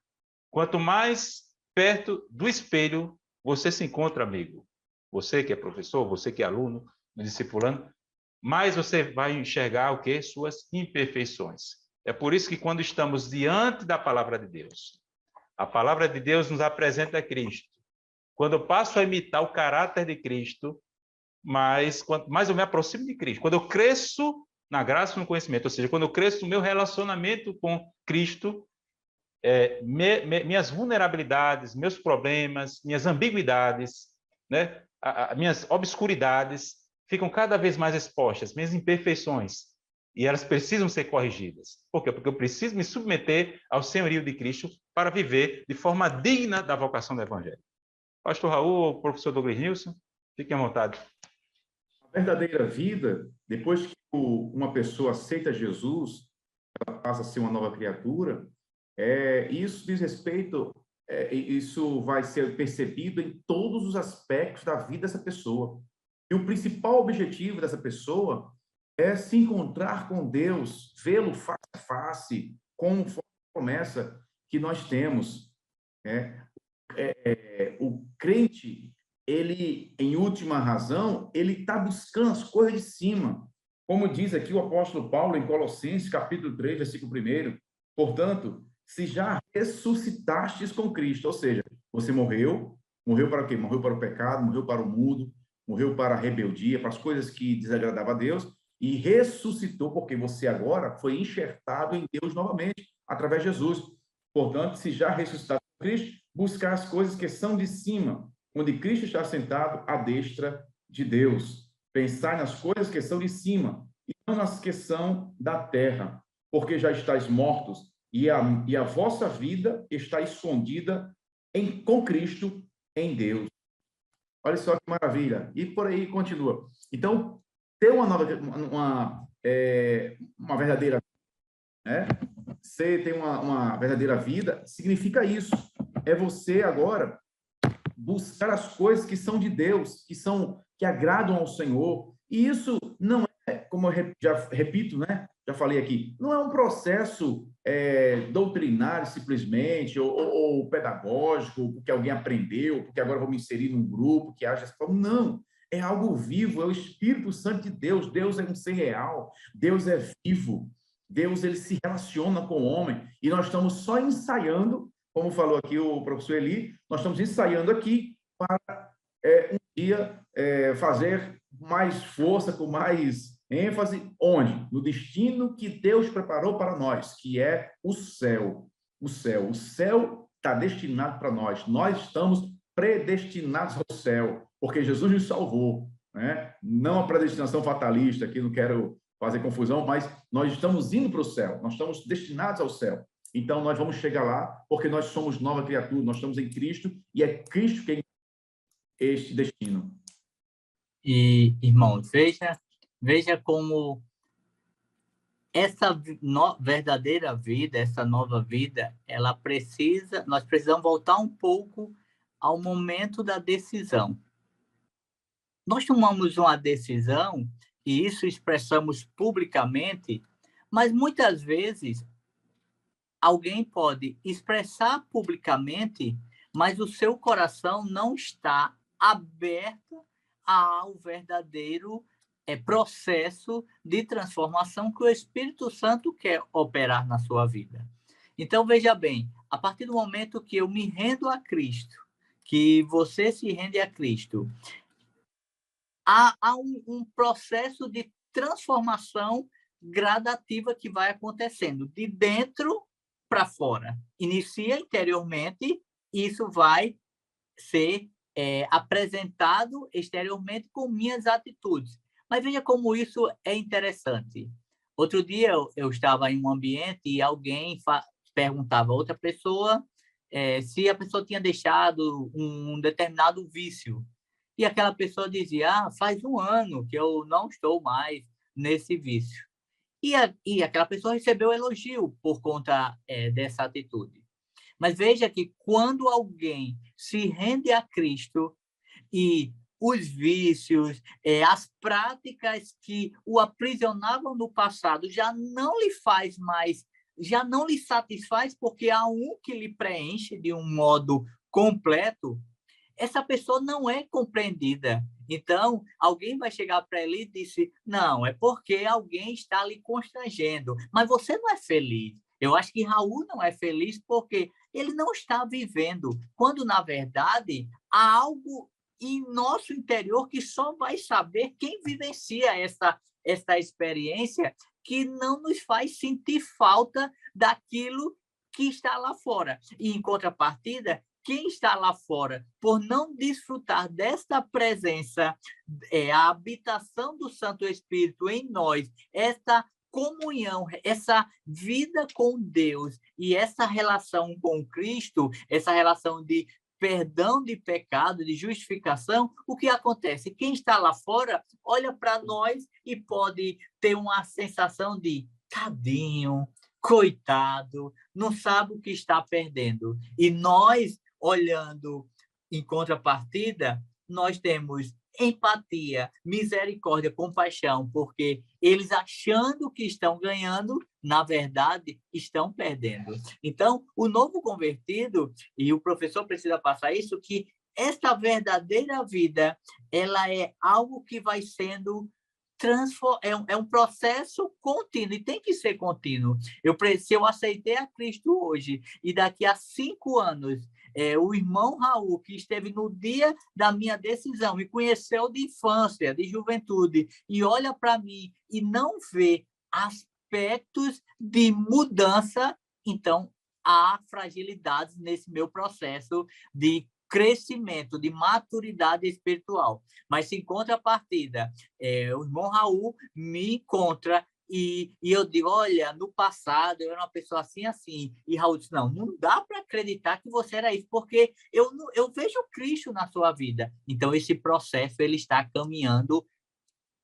Quanto mais perto do espelho você se encontra, amigo, você que é professor, você que é aluno, discipulando, mais você vai enxergar o quê? Suas imperfeições. É por isso que quando estamos diante da palavra de Deus, a palavra de Deus nos apresenta Cristo. Quando eu passo a imitar o caráter de Cristo, quanto mais eu me aproximo de Cristo, quando eu cresço na graça e no conhecimento, ou seja, quando eu cresço no meu relacionamento com Cristo, minhas vulnerabilidades, meus problemas, minhas ambiguidades, né, minhas obscuridades ficam cada vez mais expostas, minhas imperfeições, e elas precisam ser corrigidas. Por quê? Porque eu preciso me submeter ao senhorio de Cristo para viver de forma digna da vocação do Evangelho. Pastor Raul, professor Douglas Nilson, fiquem à vontade. A verdadeira vida, depois que uma pessoa aceita Jesus, ela passa a ser uma nova criatura, isso diz respeito, isso vai ser percebido em todos os aspectos da vida dessa pessoa. E o principal objetivo dessa pessoa é se encontrar com Deus, vê-lo face a face, conforme a promessa que nós temos. O crente, ele, em última razão, ele está buscando as coisas de cima. Como diz aqui o apóstolo Paulo em Colossenses, capítulo 3, versículo 1. Portanto, se já ressuscitastes com Cristo, ou seja, você morreu para o quê? Morreu para o pecado, morreu para o mundo, morreu para a rebeldia, para as coisas que desagradavam a Deus, e ressuscitou, porque você agora foi enxertado em Deus novamente, através de Jesus. Portanto, se já ressuscitado com Cristo, buscar as coisas que são de cima, onde Cristo está sentado à destra de Deus. Pensar nas coisas que são de cima, e não nas que são da terra, porque já estáis mortos, e a vossa vida está escondida com Cristo em Deus. Olha só que maravilha. E por aí continua. Então, ter uma verdadeira, né? Você tem uma verdadeira vida, significa isso. É você agora buscar as coisas que são de Deus, que agradam ao Senhor. E isso não é, como eu já repito, né? Já falei aqui, não é um processo doutrinário simplesmente, ou pedagógico, porque alguém aprendeu, porque agora vou me inserir num grupo que age dessa forma. Não, é algo vivo, é o Espírito Santo de Deus. Deus é um ser real, Deus é vivo, Deus ele se relaciona com o homem, e nós estamos só ensaiando, como falou aqui o professor Eli, nós estamos ensaiando aqui para um dia fazer mais força, com mais ênfase, onde? No destino que Deus preparou para nós, que é o céu. O céu está destinado para nós. Nós estamos predestinados ao céu, porque Jesus nos salvou, né? Não a predestinação fatalista, aqui não quero fazer confusão, mas nós estamos indo para o céu, nós estamos destinados ao céu. Então, nós vamos chegar lá, porque nós somos nova criatura, nós estamos em Cristo, e é Cristo quem este destino. E, irmãos, veja como essa verdadeira vida, essa nova vida, nós precisamos voltar um pouco ao momento da decisão. Nós tomamos uma decisão, e isso expressamos publicamente, mas muitas vezes alguém pode expressar publicamente, mas o seu coração não está aberto ao verdadeiro processo de transformação que o Espírito Santo quer operar na sua vida. Então, veja bem, a partir do momento que eu me rendo a Cristo, que você se rende a Cristo, há um processo de transformação gradativa que vai acontecendo, de dentro para fora. Inicia interiormente, isso vai ser apresentado exteriormente com minhas atitudes. Mas veja como isso é interessante. Outro dia eu estava em um ambiente e alguém perguntava a outra pessoa se a pessoa tinha deixado um determinado vício. E aquela pessoa dizia, faz 1 ano que eu não estou mais nesse vício. E aquela pessoa recebeu elogio por conta dessa atitude. Mas veja que quando alguém se rende a Cristo e os vícios, as práticas que o aprisionavam no passado já não lhe faz mais, já não lhe satisfaz, porque há um que lhe preenche de um modo completo, essa pessoa não é compreendida. Então, alguém vai chegar para ele e dizer, não, é porque alguém está lhe constrangendo, mas você não é feliz. Eu acho que Raul não é feliz porque ele não está vivendo, quando, na verdade, há algo em nosso interior que só vai saber quem vivencia essa experiência, que não nos faz sentir falta daquilo que está lá fora. E, em contrapartida, quem está lá fora, por não desfrutar desta presença, a habitação do Santo Espírito em nós, essa comunhão, essa vida com Deus e essa relação com Cristo, essa relação de perdão de pecado, de justificação, o que acontece? Quem está lá fora olha para nós e pode ter uma sensação de tadinho, coitado, não sabe o que está perdendo. E nós, olhando em contrapartida, nós temos empatia, misericórdia, compaixão, porque eles, achando que estão ganhando, na verdade, estão perdendo. Então, o novo convertido, e o professor precisa passar isso, que esta verdadeira vida, ela é algo que vai sendo é um processo contínuo, e tem que ser contínuo. Se eu aceitei a Cristo hoje, e daqui a 5 anos, o irmão Raul, que esteve no dia da minha decisão, me conheceu de infância, de juventude, e olha para mim e não vê aspectos de mudança, então há fragilidades nesse meu processo de crescimento, de maturidade espiritual. Mas se em contrapartida, o irmão Raul me encontra e eu digo, olha, no passado eu era uma pessoa assim, assim. E Raul disse, não dá para acreditar que você era isso, porque eu vejo Cristo na sua vida. Então, esse processo ele está caminhando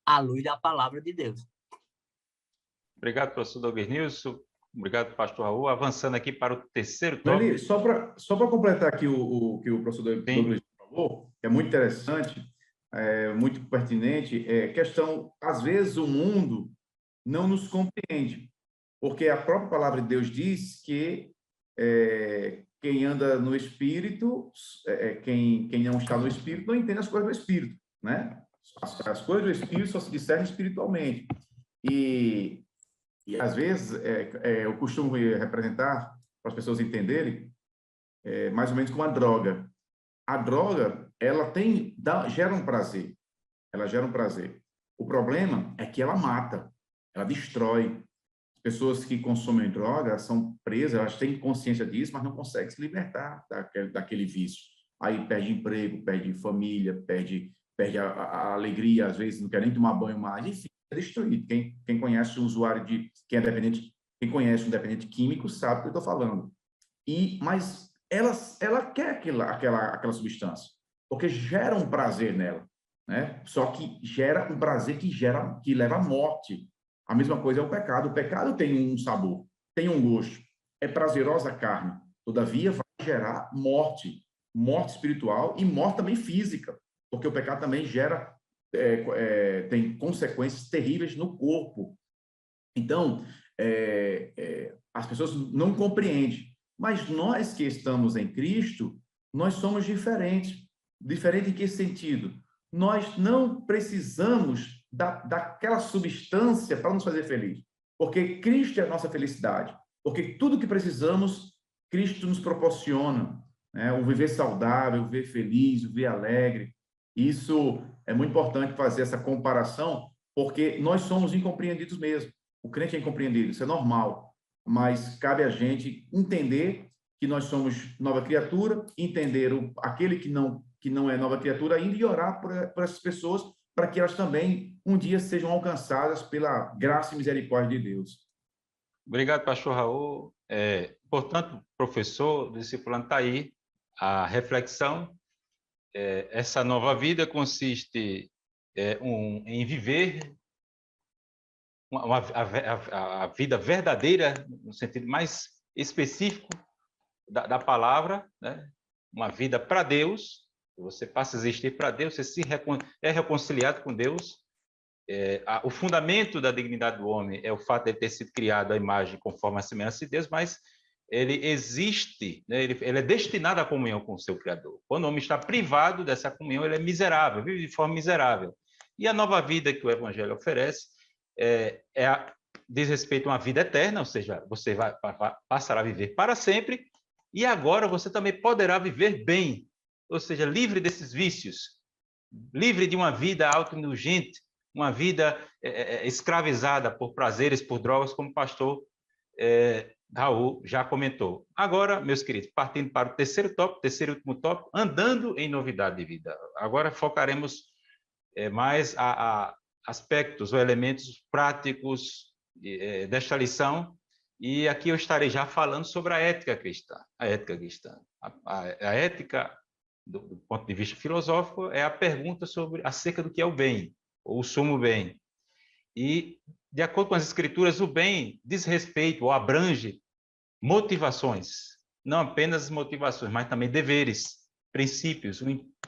à luz da palavra de Deus. Obrigado, professor Douglas Nilson. Obrigado, pastor Raul. Avançando aqui para o terceiro tópico. Eli, só para completar aqui o que o professor Douglas falou, que é muito interessante, muito pertinente, questão, às vezes o mundo não nos compreende, porque a própria palavra de Deus diz que quem anda no Espírito, quem não está no Espírito, não entende as coisas do Espírito, né? As coisas do Espírito só se discernem espiritualmente. E às vezes, eu costumo representar, para as pessoas entenderem, mais ou menos como a droga. A droga, ela gera um prazer. Ela gera um prazer. O problema é que ela mata, ela destrói. As pessoas que consomem droga são presas, elas têm consciência disso, mas não conseguem se libertar daquele vício. Aí perde emprego, perde família, perde a alegria, às vezes não quer nem tomar banho mais, enfim, é destruído. Quem conhece um usuário quem é dependente, quem conhece um dependente químico sabe o que eu estou falando. Mas ela quer aquela substância, porque gera um prazer nela, né? Só que gera um prazer que leva à morte. A mesma coisa é o pecado. O pecado tem um sabor, tem um gosto. É prazerosa a carne, todavia vai gerar morte espiritual e morte também física, porque o pecado também tem consequências terríveis no corpo. Então, as pessoas não compreendem. Mas nós que estamos em Cristo, nós somos diferentes. Diferente em que sentido? Nós não precisamos daquela substância para nos fazer feliz, porque Cristo é a nossa felicidade. Porque tudo que precisamos, Cristo nos proporciona, né? O viver saudável, o viver feliz, o viver alegre. Isso é muito importante fazer essa comparação, porque nós somos incompreendidos mesmo. O crente é incompreendido, isso é normal. Mas cabe a gente entender que nós somos nova criatura, entender aquele que não é nova criatura ainda e orar por essas pessoas para que elas também um dia sejam alcançadas pela graça e misericórdia de Deus. Obrigado, pastor Raul. Portanto, professor, discipulando, está aí a reflexão. Essa nova vida consiste em viver a vida verdadeira, no sentido mais específico da palavra, né? Uma vida para Deus, você passa a existir para Deus, você é reconciliado com Deus. O fundamento da dignidade do homem é o fato de ele ter sido criado à imagem conforme a semelhança de Deus, mas ele existe, né? Ele é destinado à comunhão com o seu Criador. Quando o homem está privado dessa comunhão, ele é miserável, vive de forma miserável. E a nova vida que o Evangelho oferece diz respeito a uma vida eterna, ou seja, você passará a viver para sempre, e agora você também poderá viver bem, ou seja, livre desses vícios, livre de uma vida autoindulgente, uma vida escravizada por prazeres, por drogas, como o pastor Raul já comentou. Agora, meus queridos, partindo para o terceiro e último tópico, andando em novidade de vida. Agora focaremos mais a aspectos ou elementos práticos desta lição, e aqui eu estarei já falando sobre a ética cristã. A ética cristã. A ética, do ponto de vista filosófico, é a pergunta acerca do que é o bem, ou o sumo bem. E, de acordo com as escrituras, o bem diz respeito ou abrange motivações, não apenas motivações, mas também deveres, princípios,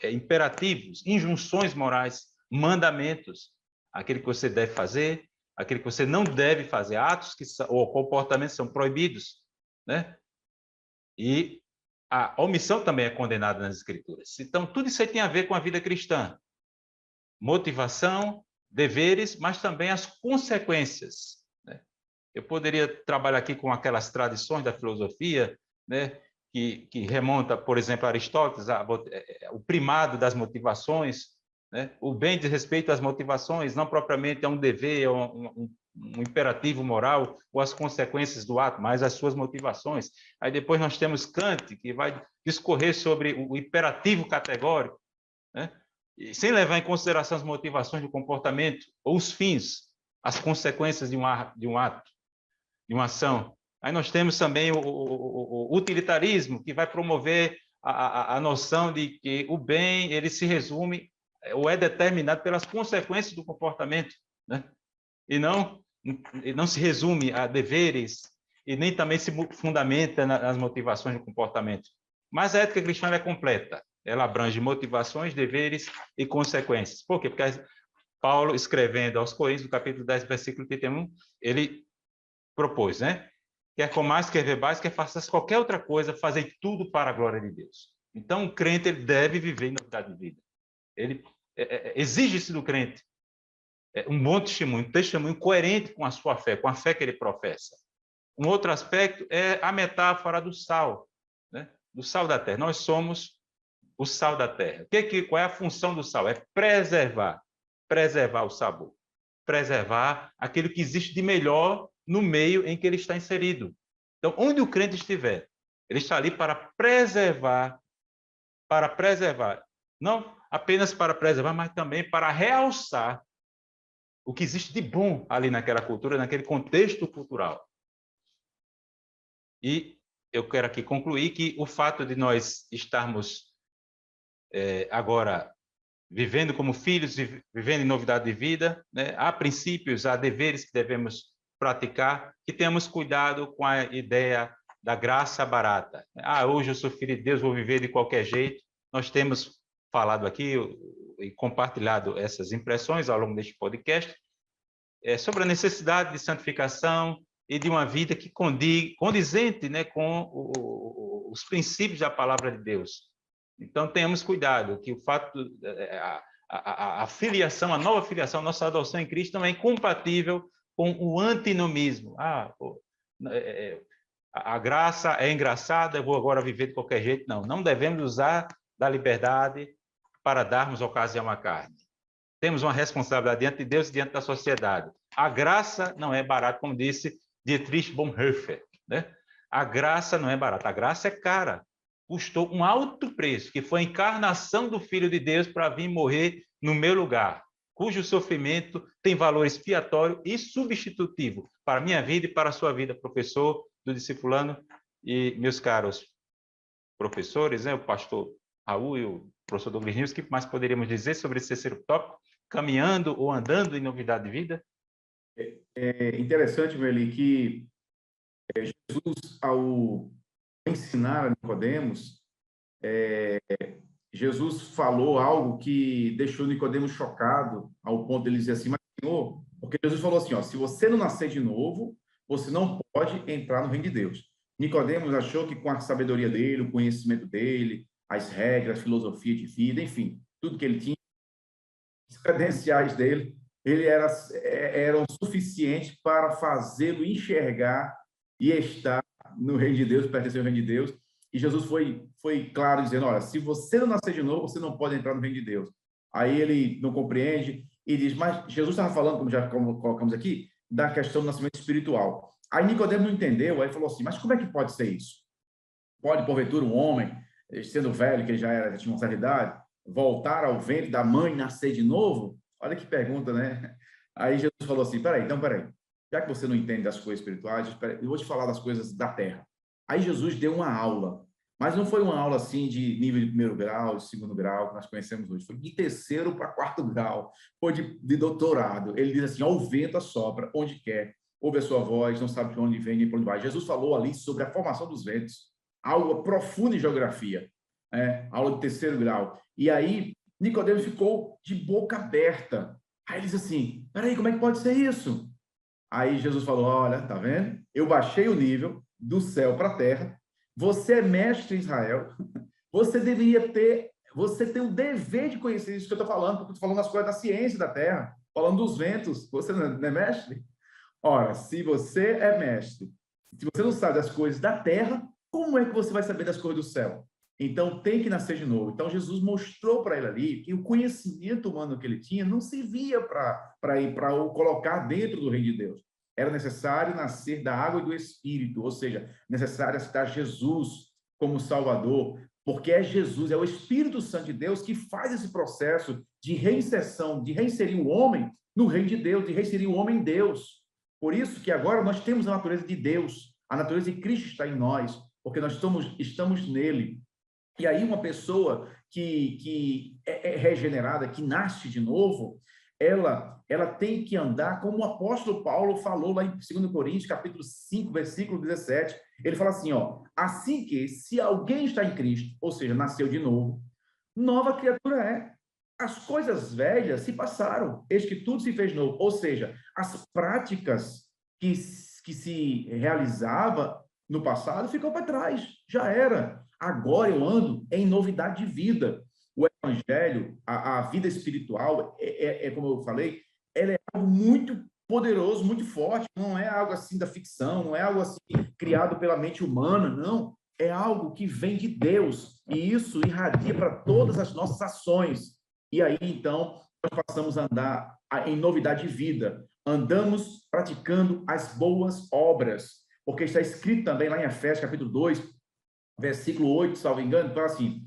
imperativos, injunções morais, mandamentos, aquele que você deve fazer, aquele que você não deve fazer, atos ou comportamentos são proibidos, né? E a omissão também é condenada nas Escrituras. Então, tudo isso aí tem a ver com a vida cristã. Motivação, deveres, mas também as consequências, né? Eu poderia trabalhar aqui com aquelas tradições da filosofia, né, que remonta, por exemplo, a Aristóteles, o primado das motivações, né? O bem diz respeito às motivações, não propriamente a um dever, um imperativo moral ou as consequências do ato, mas as suas motivações. Aí depois nós temos Kant, que vai discorrer sobre o imperativo categórico, né? E sem levar em consideração as motivações do comportamento ou os fins, as consequências de um ato, de uma ação. Aí nós temos também o utilitarismo, que vai promover a noção de que o bem ele se resume ou é determinado pelas consequências do comportamento, né? E não se resume a deveres e nem também se fundamenta nas motivações do comportamento. Mas a ética cristã é completa. Ela abrange motivações, deveres e consequências. Por quê? Porque Paulo, escrevendo aos Coríntios, no capítulo 10, versículo 31, ele propôs, né? Quer comais, quer bebais, quer faças qualquer outra coisa, fazei tudo para a glória de Deus. Então, o crente ele deve viver em novidade de vida. Ele exige-se do crente um bom testemunho, um testemunho coerente com a sua fé, com a fé que ele professa. Um outro aspecto é a metáfora do sal, né? Do sal da terra. Nós somos o sal da terra. Qual é a função do sal? É preservar o sabor, preservar aquilo que existe de melhor no meio em que ele está inserido. Então, onde o crente estiver, ele está ali para preservar, não apenas para preservar, mas também para realçar o que existe de bom ali naquela cultura, naquele contexto cultural. E eu quero aqui concluir que o fato de nós estarmos agora vivendo como filhos, vivendo em novidade de vida, né? Há princípios, há deveres que devemos praticar, que tenhamos cuidado com a ideia da graça barata. Hoje eu sou filho de Deus, vou viver de qualquer jeito. Nós temos falado aqui e compartilhado essas impressões ao longo deste podcast sobre a necessidade de santificação e de uma vida que condizente, né, com os princípios da palavra de Deus. Então, tenhamos cuidado, que o fato, a filiação, a nova filiação, a nossa adoção em Cristo não é incompatível com o antinomismo. A graça é engraçada, eu vou agora viver de qualquer jeito. Não devemos usar da liberdade para darmos ocasião à carne. Temos uma responsabilidade diante de Deus e diante da sociedade. A graça não é barata, como disse Dietrich Bonhoeffer, né? A graça não é barata, a graça é cara. Custou um alto preço, que foi a encarnação do Filho de Deus para vir morrer no meu lugar, cujo sofrimento tem valor expiatório e substitutivo para a minha vida e para a sua vida, professor do discipulando e meus caros professores, né, o pastor Raul e o professor Douglas News, o que mais poderíamos dizer sobre esse terceiro tópico? Caminhando ou andando em novidade de vida? É interessante, Meli, que Jesus, ao ensinar a Nicodemos, Jesus falou algo que deixou Nicodemos chocado, ao ponto de ele dizer assim, mas Senhor, porque Jesus falou assim, se você não nascer de novo, você não pode entrar no reino de Deus. Nicodemos achou que com a sabedoria dele, o conhecimento dele, as regras, a filosofia de vida, enfim, tudo que ele tinha, as credenciais dele, eram suficientes para fazê-lo enxergar e estar no reino de Deus, pertencer ao reino de Deus. E Jesus foi claro, dizendo, olha, se você não nascer de novo, você não pode entrar no reino de Deus. Aí ele não compreende e diz, mas Jesus estava falando, como já colocamos aqui, da questão do nascimento espiritual. Aí Nicodemos não entendeu, aí falou assim, mas como é que pode ser isso? Pode, porventura, um homem, sendo velho, que ele já tinha uma certa idade, voltar ao ventre da mãe e nascer de novo? Olha que pergunta, né? Aí Jesus falou assim, peraí, já que você não entende das coisas espirituais, eu vou te falar das coisas da terra. Aí Jesus deu uma aula, mas não foi uma aula assim de nível de primeiro grau, de segundo grau, que nós conhecemos hoje, foi de terceiro para quarto grau, foi de doutorado. Ele diz assim, o vento assopra onde quer, ouve a sua voz, não sabe de onde vem nem para onde vai. Jesus falou ali sobre a formação dos ventos, aula profunda em geografia, aula de terceiro grau. E aí, Nicodemos ficou de boca aberta. Aí ele disse assim, peraí, como é que pode ser isso? Aí Jesus falou, olha, tá vendo? Eu baixei o nível do céu para a terra, você é mestre em Israel, você tem o dever de conhecer isso que eu estou falando, porque eu estou falando das coisas da ciência da terra. falando dos ventos. Você não é mestre? Ora, se você é mestre, se você não sabe das coisas da terra, como é que você vai saber das coisas do céu? Então, tem que nascer de novo. Então, Jesus mostrou para ele ali que o conhecimento humano que ele tinha não servia para o colocar dentro do reino de Deus. Era necessário nascer da água e do Espírito, ou seja, necessário aceitar Jesus como Salvador, porque é Jesus, é o Espírito Santo de Deus que faz esse processo de reinserção, de reinserir o homem no reino de Deus, de reinserir o homem em Deus. Por isso que agora nós temos a natureza de Deus, a natureza de Cristo está em nós, porque nós estamos nele. E aí uma pessoa que é regenerada, que nasce de novo, ela tem que andar como o apóstolo Paulo falou lá em 2 Coríntios, capítulo 5, versículo 17. Ele fala assim, ó, assim que se alguém está em Cristo, ou seja, nasceu de novo, nova criatura é. As coisas velhas se passaram, eis que tudo se fez novo. Ou seja, as práticas que se realizava no passado ficou para trás, já era. Agora eu ando em novidade de vida. O evangelho, a vida espiritual, como eu falei, ela é algo muito poderoso, muito forte. Não é algo assim da ficção, não é algo assim criado pela mente humana, não. É algo que vem de Deus. E isso irradia para todas as nossas ações. E aí, então, nós passamos a andar em novidade de vida. Andamos praticando as boas obras. Porque está escrito também lá em Efésios, capítulo 2, versículo 8, salvo engano, fala assim,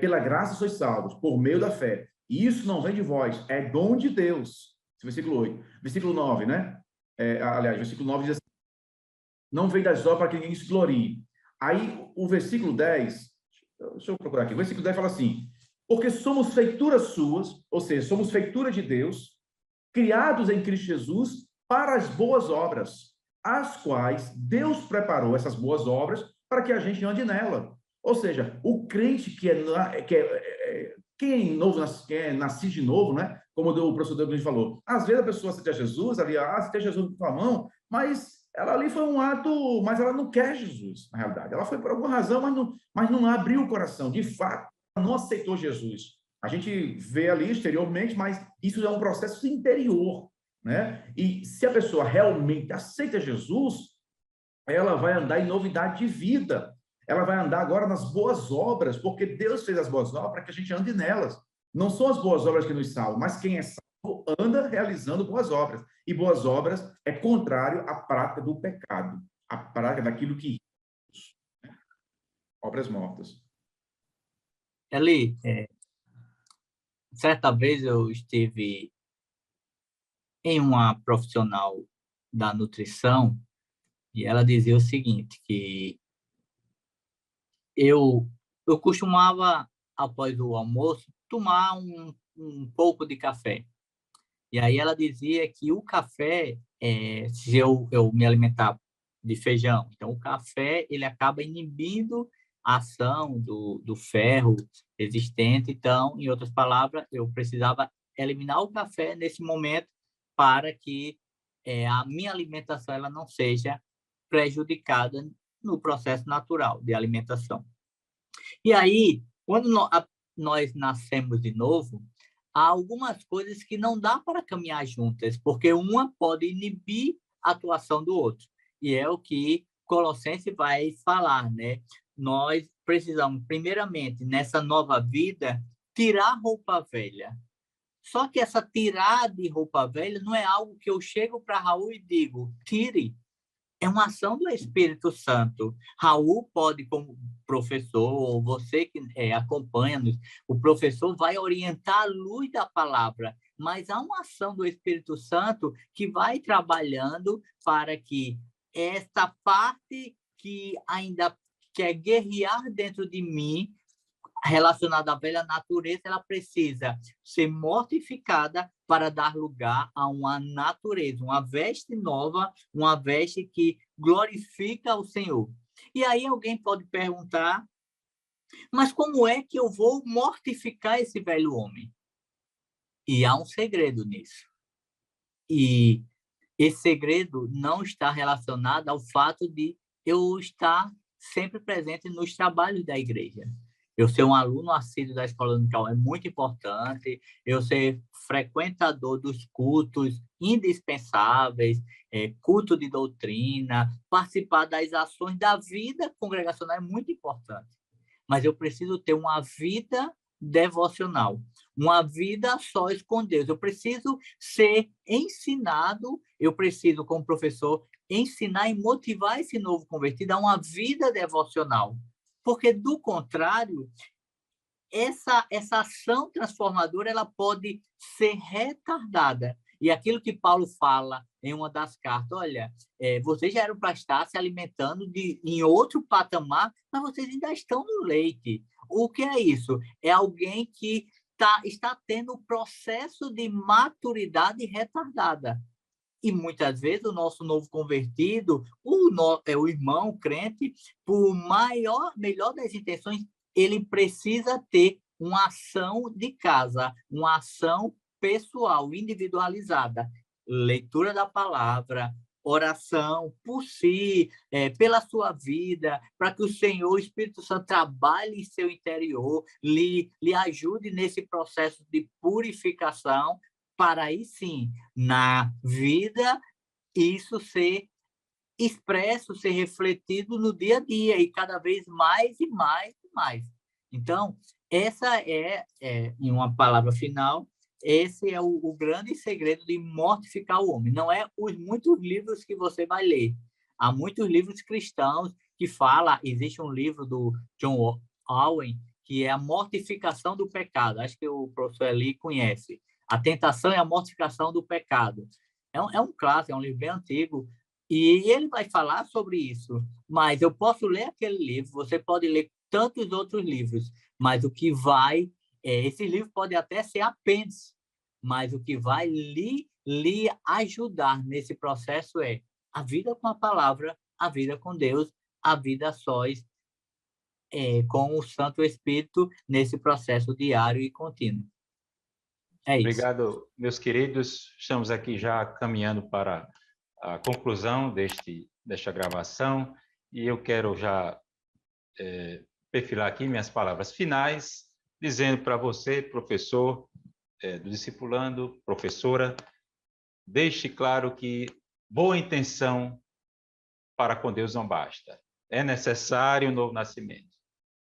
pela graça sois salvos, por meio da fé. E isso não vem de vós, é dom de Deus. Versículo 8. Versículo 9, né? Aliás, versículo 9 diz assim, não vem das obras para que ninguém se glorie. Aí, o versículo 10, deixa eu procurar aqui, o versículo 10 fala assim, porque somos feituras suas, ou seja, somos feitura de Deus, criados em Cristo Jesus para as boas obras, as quais Deus preparou essas boas obras para que a gente ande nela. Ou seja, o crente quem é nascido de novo, né? Como o professor Douglas falou, às vezes a pessoa aceita Jesus, ali, aceita Jesus com a mão, mas ela ali foi um ato, mas ela não quer Jesus, na realidade. Ela foi por alguma razão, mas não abriu o coração. De fato, ela não aceitou Jesus. A gente vê ali exteriormente, mas isso é um processo interior, né? E se a pessoa realmente aceita Jesus, ela vai andar em novidade de vida. Ela vai andar agora nas boas obras, porque Deus fez as boas obras para que a gente ande nelas. Não são as boas obras que nos salvam, mas quem é salvo anda realizando boas obras. E boas obras é contrário à prática do pecado, à prática daquilo que obras mortas. Eli, certa vez eu estive em uma profissional da nutrição e ela dizia o seguinte, que eu costumava, após o almoço, tomar um pouco de café. E aí ela dizia que o café, se eu me alimentar de feijão, então o café ele acaba inibindo a ação do ferro existente. Então, em outras palavras, eu precisava eliminar o café nesse momento para que a minha alimentação ela não seja prejudicada no processo natural de alimentação. E aí, quando nós nascemos de novo, há algumas coisas que não dá para caminhar juntas, porque uma pode inibir a atuação do outro. E é o que Colossenses vai falar, né? Nós precisamos, primeiramente, nessa nova vida, tirar a roupa velha. Só que essa tirar de roupa velha não é algo que eu chego para Raul e digo, tire. É uma ação do Espírito Santo. Raul pode, como professor, ou você que acompanha-nos, o professor vai orientar a luz da palavra, mas há uma ação do Espírito Santo que vai trabalhando para que esta parte que ainda quer guerrear dentro de mim, relacionada à velha natureza, ela precisa ser mortificada para dar lugar a uma natureza, uma veste nova, uma veste que glorifica o Senhor. E aí alguém pode perguntar, mas como é que eu vou mortificar esse velho homem? E há um segredo nisso. E esse segredo não está relacionado ao fato de eu estar sempre presente nos trabalhos da igreja. Eu ser um aluno assíduo da escola dominical é muito importante. Eu ser frequentador dos cultos indispensáveis, culto de doutrina, participar das ações da vida congregacional é muito importante. Mas eu preciso ter uma vida devocional, uma vida a sós com Deus. Eu preciso ser ensinado, eu preciso, como professor, ensinar e motivar esse novo convertido a uma vida devocional. Porque, do contrário, essa ação transformadora ela pode ser retardada. E aquilo que Paulo fala em uma das cartas, olha, vocês já eram para estar se alimentando em outro patamar, mas vocês ainda estão no leite. O que é isso? É alguém que está tendo um processo de maturidade retardada. E muitas vezes o nosso novo convertido, o irmão o crente, por melhor das intenções, ele precisa ter uma ação de casa, uma ação pessoal, individualizada. Leitura da palavra, oração por si, pela sua vida, para que o Senhor, o Espírito Santo, trabalhe em seu interior, lhe ajude nesse processo de purificação, para aí sim, na vida, isso ser expresso, ser refletido no dia a dia, e cada vez mais e mais e mais. Então, essa em uma palavra final, esse é o grande segredo de mortificar o homem. Não é os muitos livros que você vai ler. Há muitos livros cristãos que falam, existe um livro do John Owen, que é a mortificação do pecado. Acho que o professor Eli conhece. A tentação e a mortificação do pecado. É um clássico, é um livro bem antigo, e ele vai falar sobre isso. Mas eu posso ler aquele livro, você pode ler tantos outros livros, mas o que vai... esse livro pode até ser apêndice, mas o que vai lhe ajudar nesse processo é a vida com a palavra, a vida com Deus, a vida a sós, com o Santo Espírito, nesse processo diário e contínuo. É isso. Obrigado, meus queridos. Estamos aqui já caminhando para a conclusão desta gravação e eu quero já perfilar aqui minhas palavras finais, dizendo para você, professor do discipulando, professora, deixe claro que boa intenção para com Deus não basta. É necessário um novo nascimento.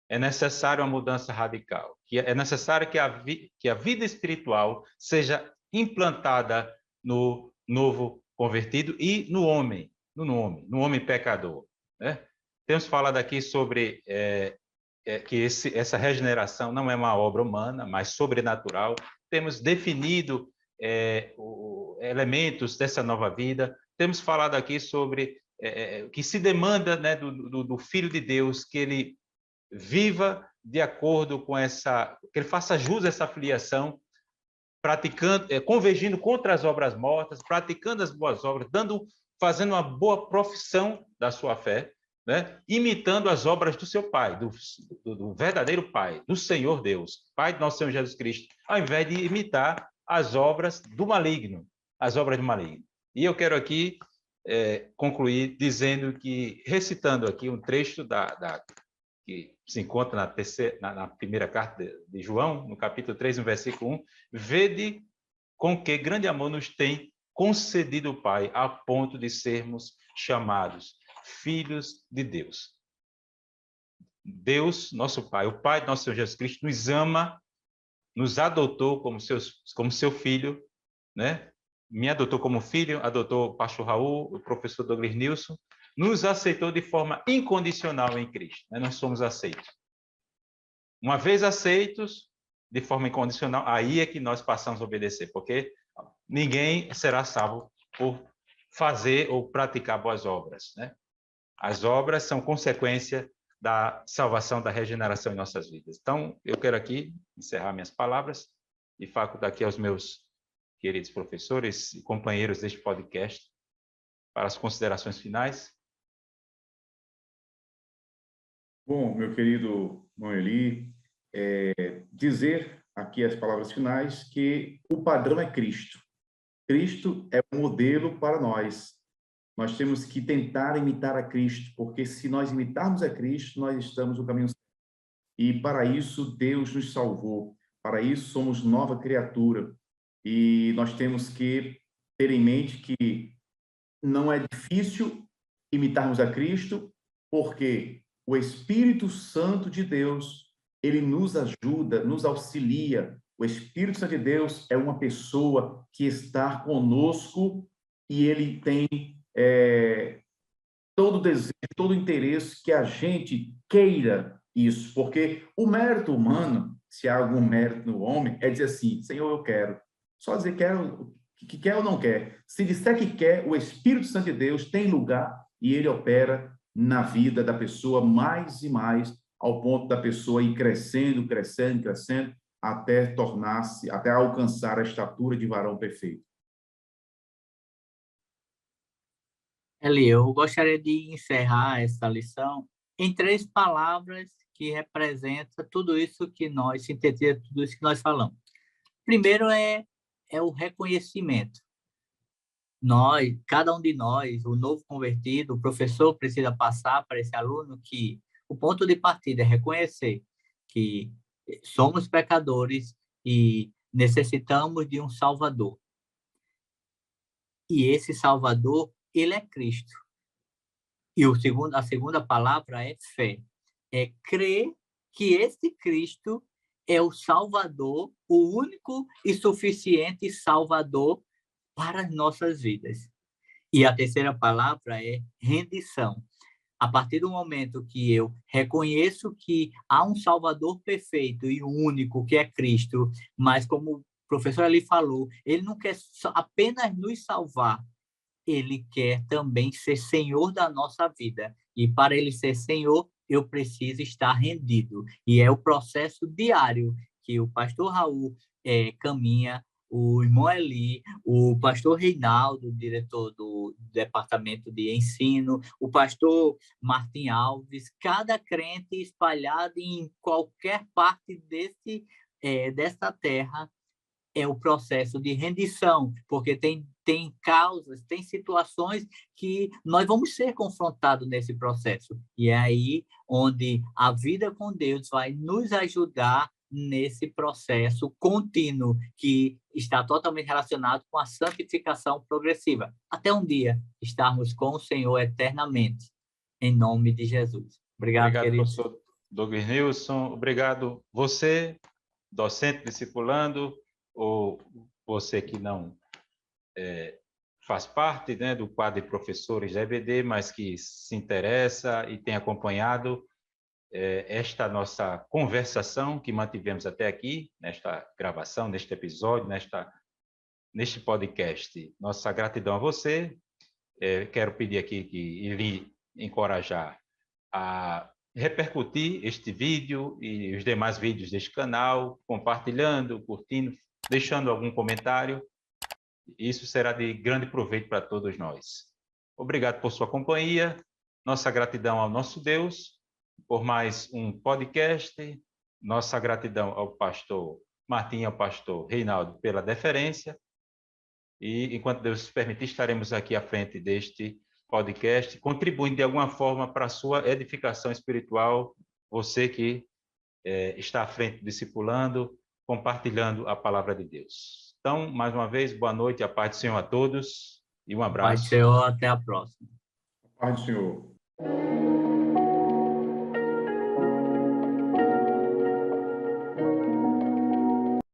É necessário uma mudança radical. É necessário que a vida espiritual seja implantada no novo convertido e no homem pecador. Né? Temos falado aqui sobre que essa regeneração não é uma obra humana, mas sobrenatural. Temos definido elementos dessa nova vida. Temos falado aqui sobre que se demanda, né, do Filho de Deus, que ele viva de acordo com que ele faça jus a essa filiação, praticando, convergindo contra as obras mortas, praticando as boas obras, fazendo uma boa profissão da sua fé, né? Imitando as obras do seu Pai, do verdadeiro Pai, do Senhor Deus, Pai do nosso Senhor Jesus Cristo, ao invés de imitar as obras do maligno, E eu quero aqui concluir dizendo recitando aqui um trecho que se encontra na primeira carta de João, no capítulo 3, no versículo 1, vede com que grande amor nos tem concedido o Pai, a ponto de sermos chamados filhos de Deus. Deus, nosso Pai, o Pai de nosso Senhor Jesus Cristo, nos ama, nos adotou como seu filho, né? Me adotou como filho, adotou o pastor Raul, o professor Douglas Nilson, nos aceitou de forma incondicional em Cristo. Né? Nós somos aceitos. Uma vez aceitos, de forma incondicional, aí é que nós passamos a obedecer, porque ninguém será salvo por fazer ou praticar boas obras. Né? As obras são consequência da salvação, da regeneração em nossas vidas. Então, eu quero aqui encerrar minhas palavras e facultar aqui aos meus queridos professores e companheiros deste podcast para as considerações finais. Bom, meu querido Noeli, dizer aqui as palavras finais que o padrão é Cristo. Cristo é o modelo para nós. Nós temos que tentar imitar a Cristo, porque se nós imitarmos a Cristo, nós estamos no caminho certo. e para isso Deus nos salvou, para isso somos nova criatura, e nós temos que ter em mente que não é difícil imitarmos a Cristo, porque o Espírito Santo de Deus, ele nos ajuda, nos auxilia. O Espírito Santo de Deus é uma pessoa que está conosco e ele tem todo o desejo, todo o interesse que a gente queira isso, porque o mérito humano, se há algum mérito no homem, é dizer assim, Senhor, eu quero. Só dizer que quer ou não quer. Se disser que quer, o Espírito Santo de Deus tem lugar e ele opera na vida da pessoa mais e mais, ao ponto da pessoa ir crescendo, crescendo, crescendo, até tornar-se, até alcançar a estatura de varão perfeito. Eli, eu gostaria de encerrar essa lição em 3 palavras que representam tudo isso que nós, sintetiza tudo isso que nós falamos. Primeiro é o reconhecimento. Nós, cada um de nós, o novo convertido, o professor precisa passar para esse aluno que o ponto de partida é reconhecer que somos pecadores e necessitamos de um Salvador. E esse Salvador, ele é Cristo. E a segunda palavra é fé. É crer que esse Cristo é o Salvador, o único e suficiente Salvador para as nossas vidas. E a terceira palavra é rendição. A partir do momento que eu reconheço que há um Salvador perfeito e único, que é Cristo, mas como o professor ali falou, ele não quer apenas nos salvar, ele quer também ser Senhor da nossa vida. E para ele ser Senhor, eu preciso estar rendido. E é o processo diário que o pastor Raul caminha, o irmão Eli, o pastor Reinaldo, diretor do departamento de ensino, o pastor Martim Alves, cada crente espalhado em qualquer parte dessa terra, é o processo de rendição, porque tem causas, tem situações que nós vamos ser confrontados nesse processo. E é aí onde a vida com Deus vai nos ajudar nesse processo contínuo que está totalmente relacionado com a santificação progressiva, até um dia estarmos com o Senhor eternamente, em nome de Jesus. Obrigado, querido. Professor Douglas Nilson. Obrigado você, docente discipulando, ou você que não faz parte, né, do quadro de professores da EBD, mas que se interessa e tem acompanhado esta nossa conversação que mantivemos até aqui, nesta gravação, neste episódio, neste podcast. Nossa gratidão a você. Quero pedir aqui que lhe encorajar a repercutir este vídeo e os demais vídeos deste canal, compartilhando, curtindo, deixando algum comentário. Isso será de grande proveito para todos nós. Obrigado por sua companhia. Nossa gratidão ao nosso Deus por mais um podcast. Nossa gratidão ao pastor Martim e ao pastor Reinaldo pela deferência. E, enquanto Deus permitir, estaremos aqui à frente deste podcast, contribuindo de alguma forma para a sua edificação espiritual, você que está à frente discipulando, compartilhando a palavra de Deus. Então, mais uma vez, boa noite, a paz do Senhor a todos e um abraço. Pai do Senhor, até a próxima. A paz do Senhor.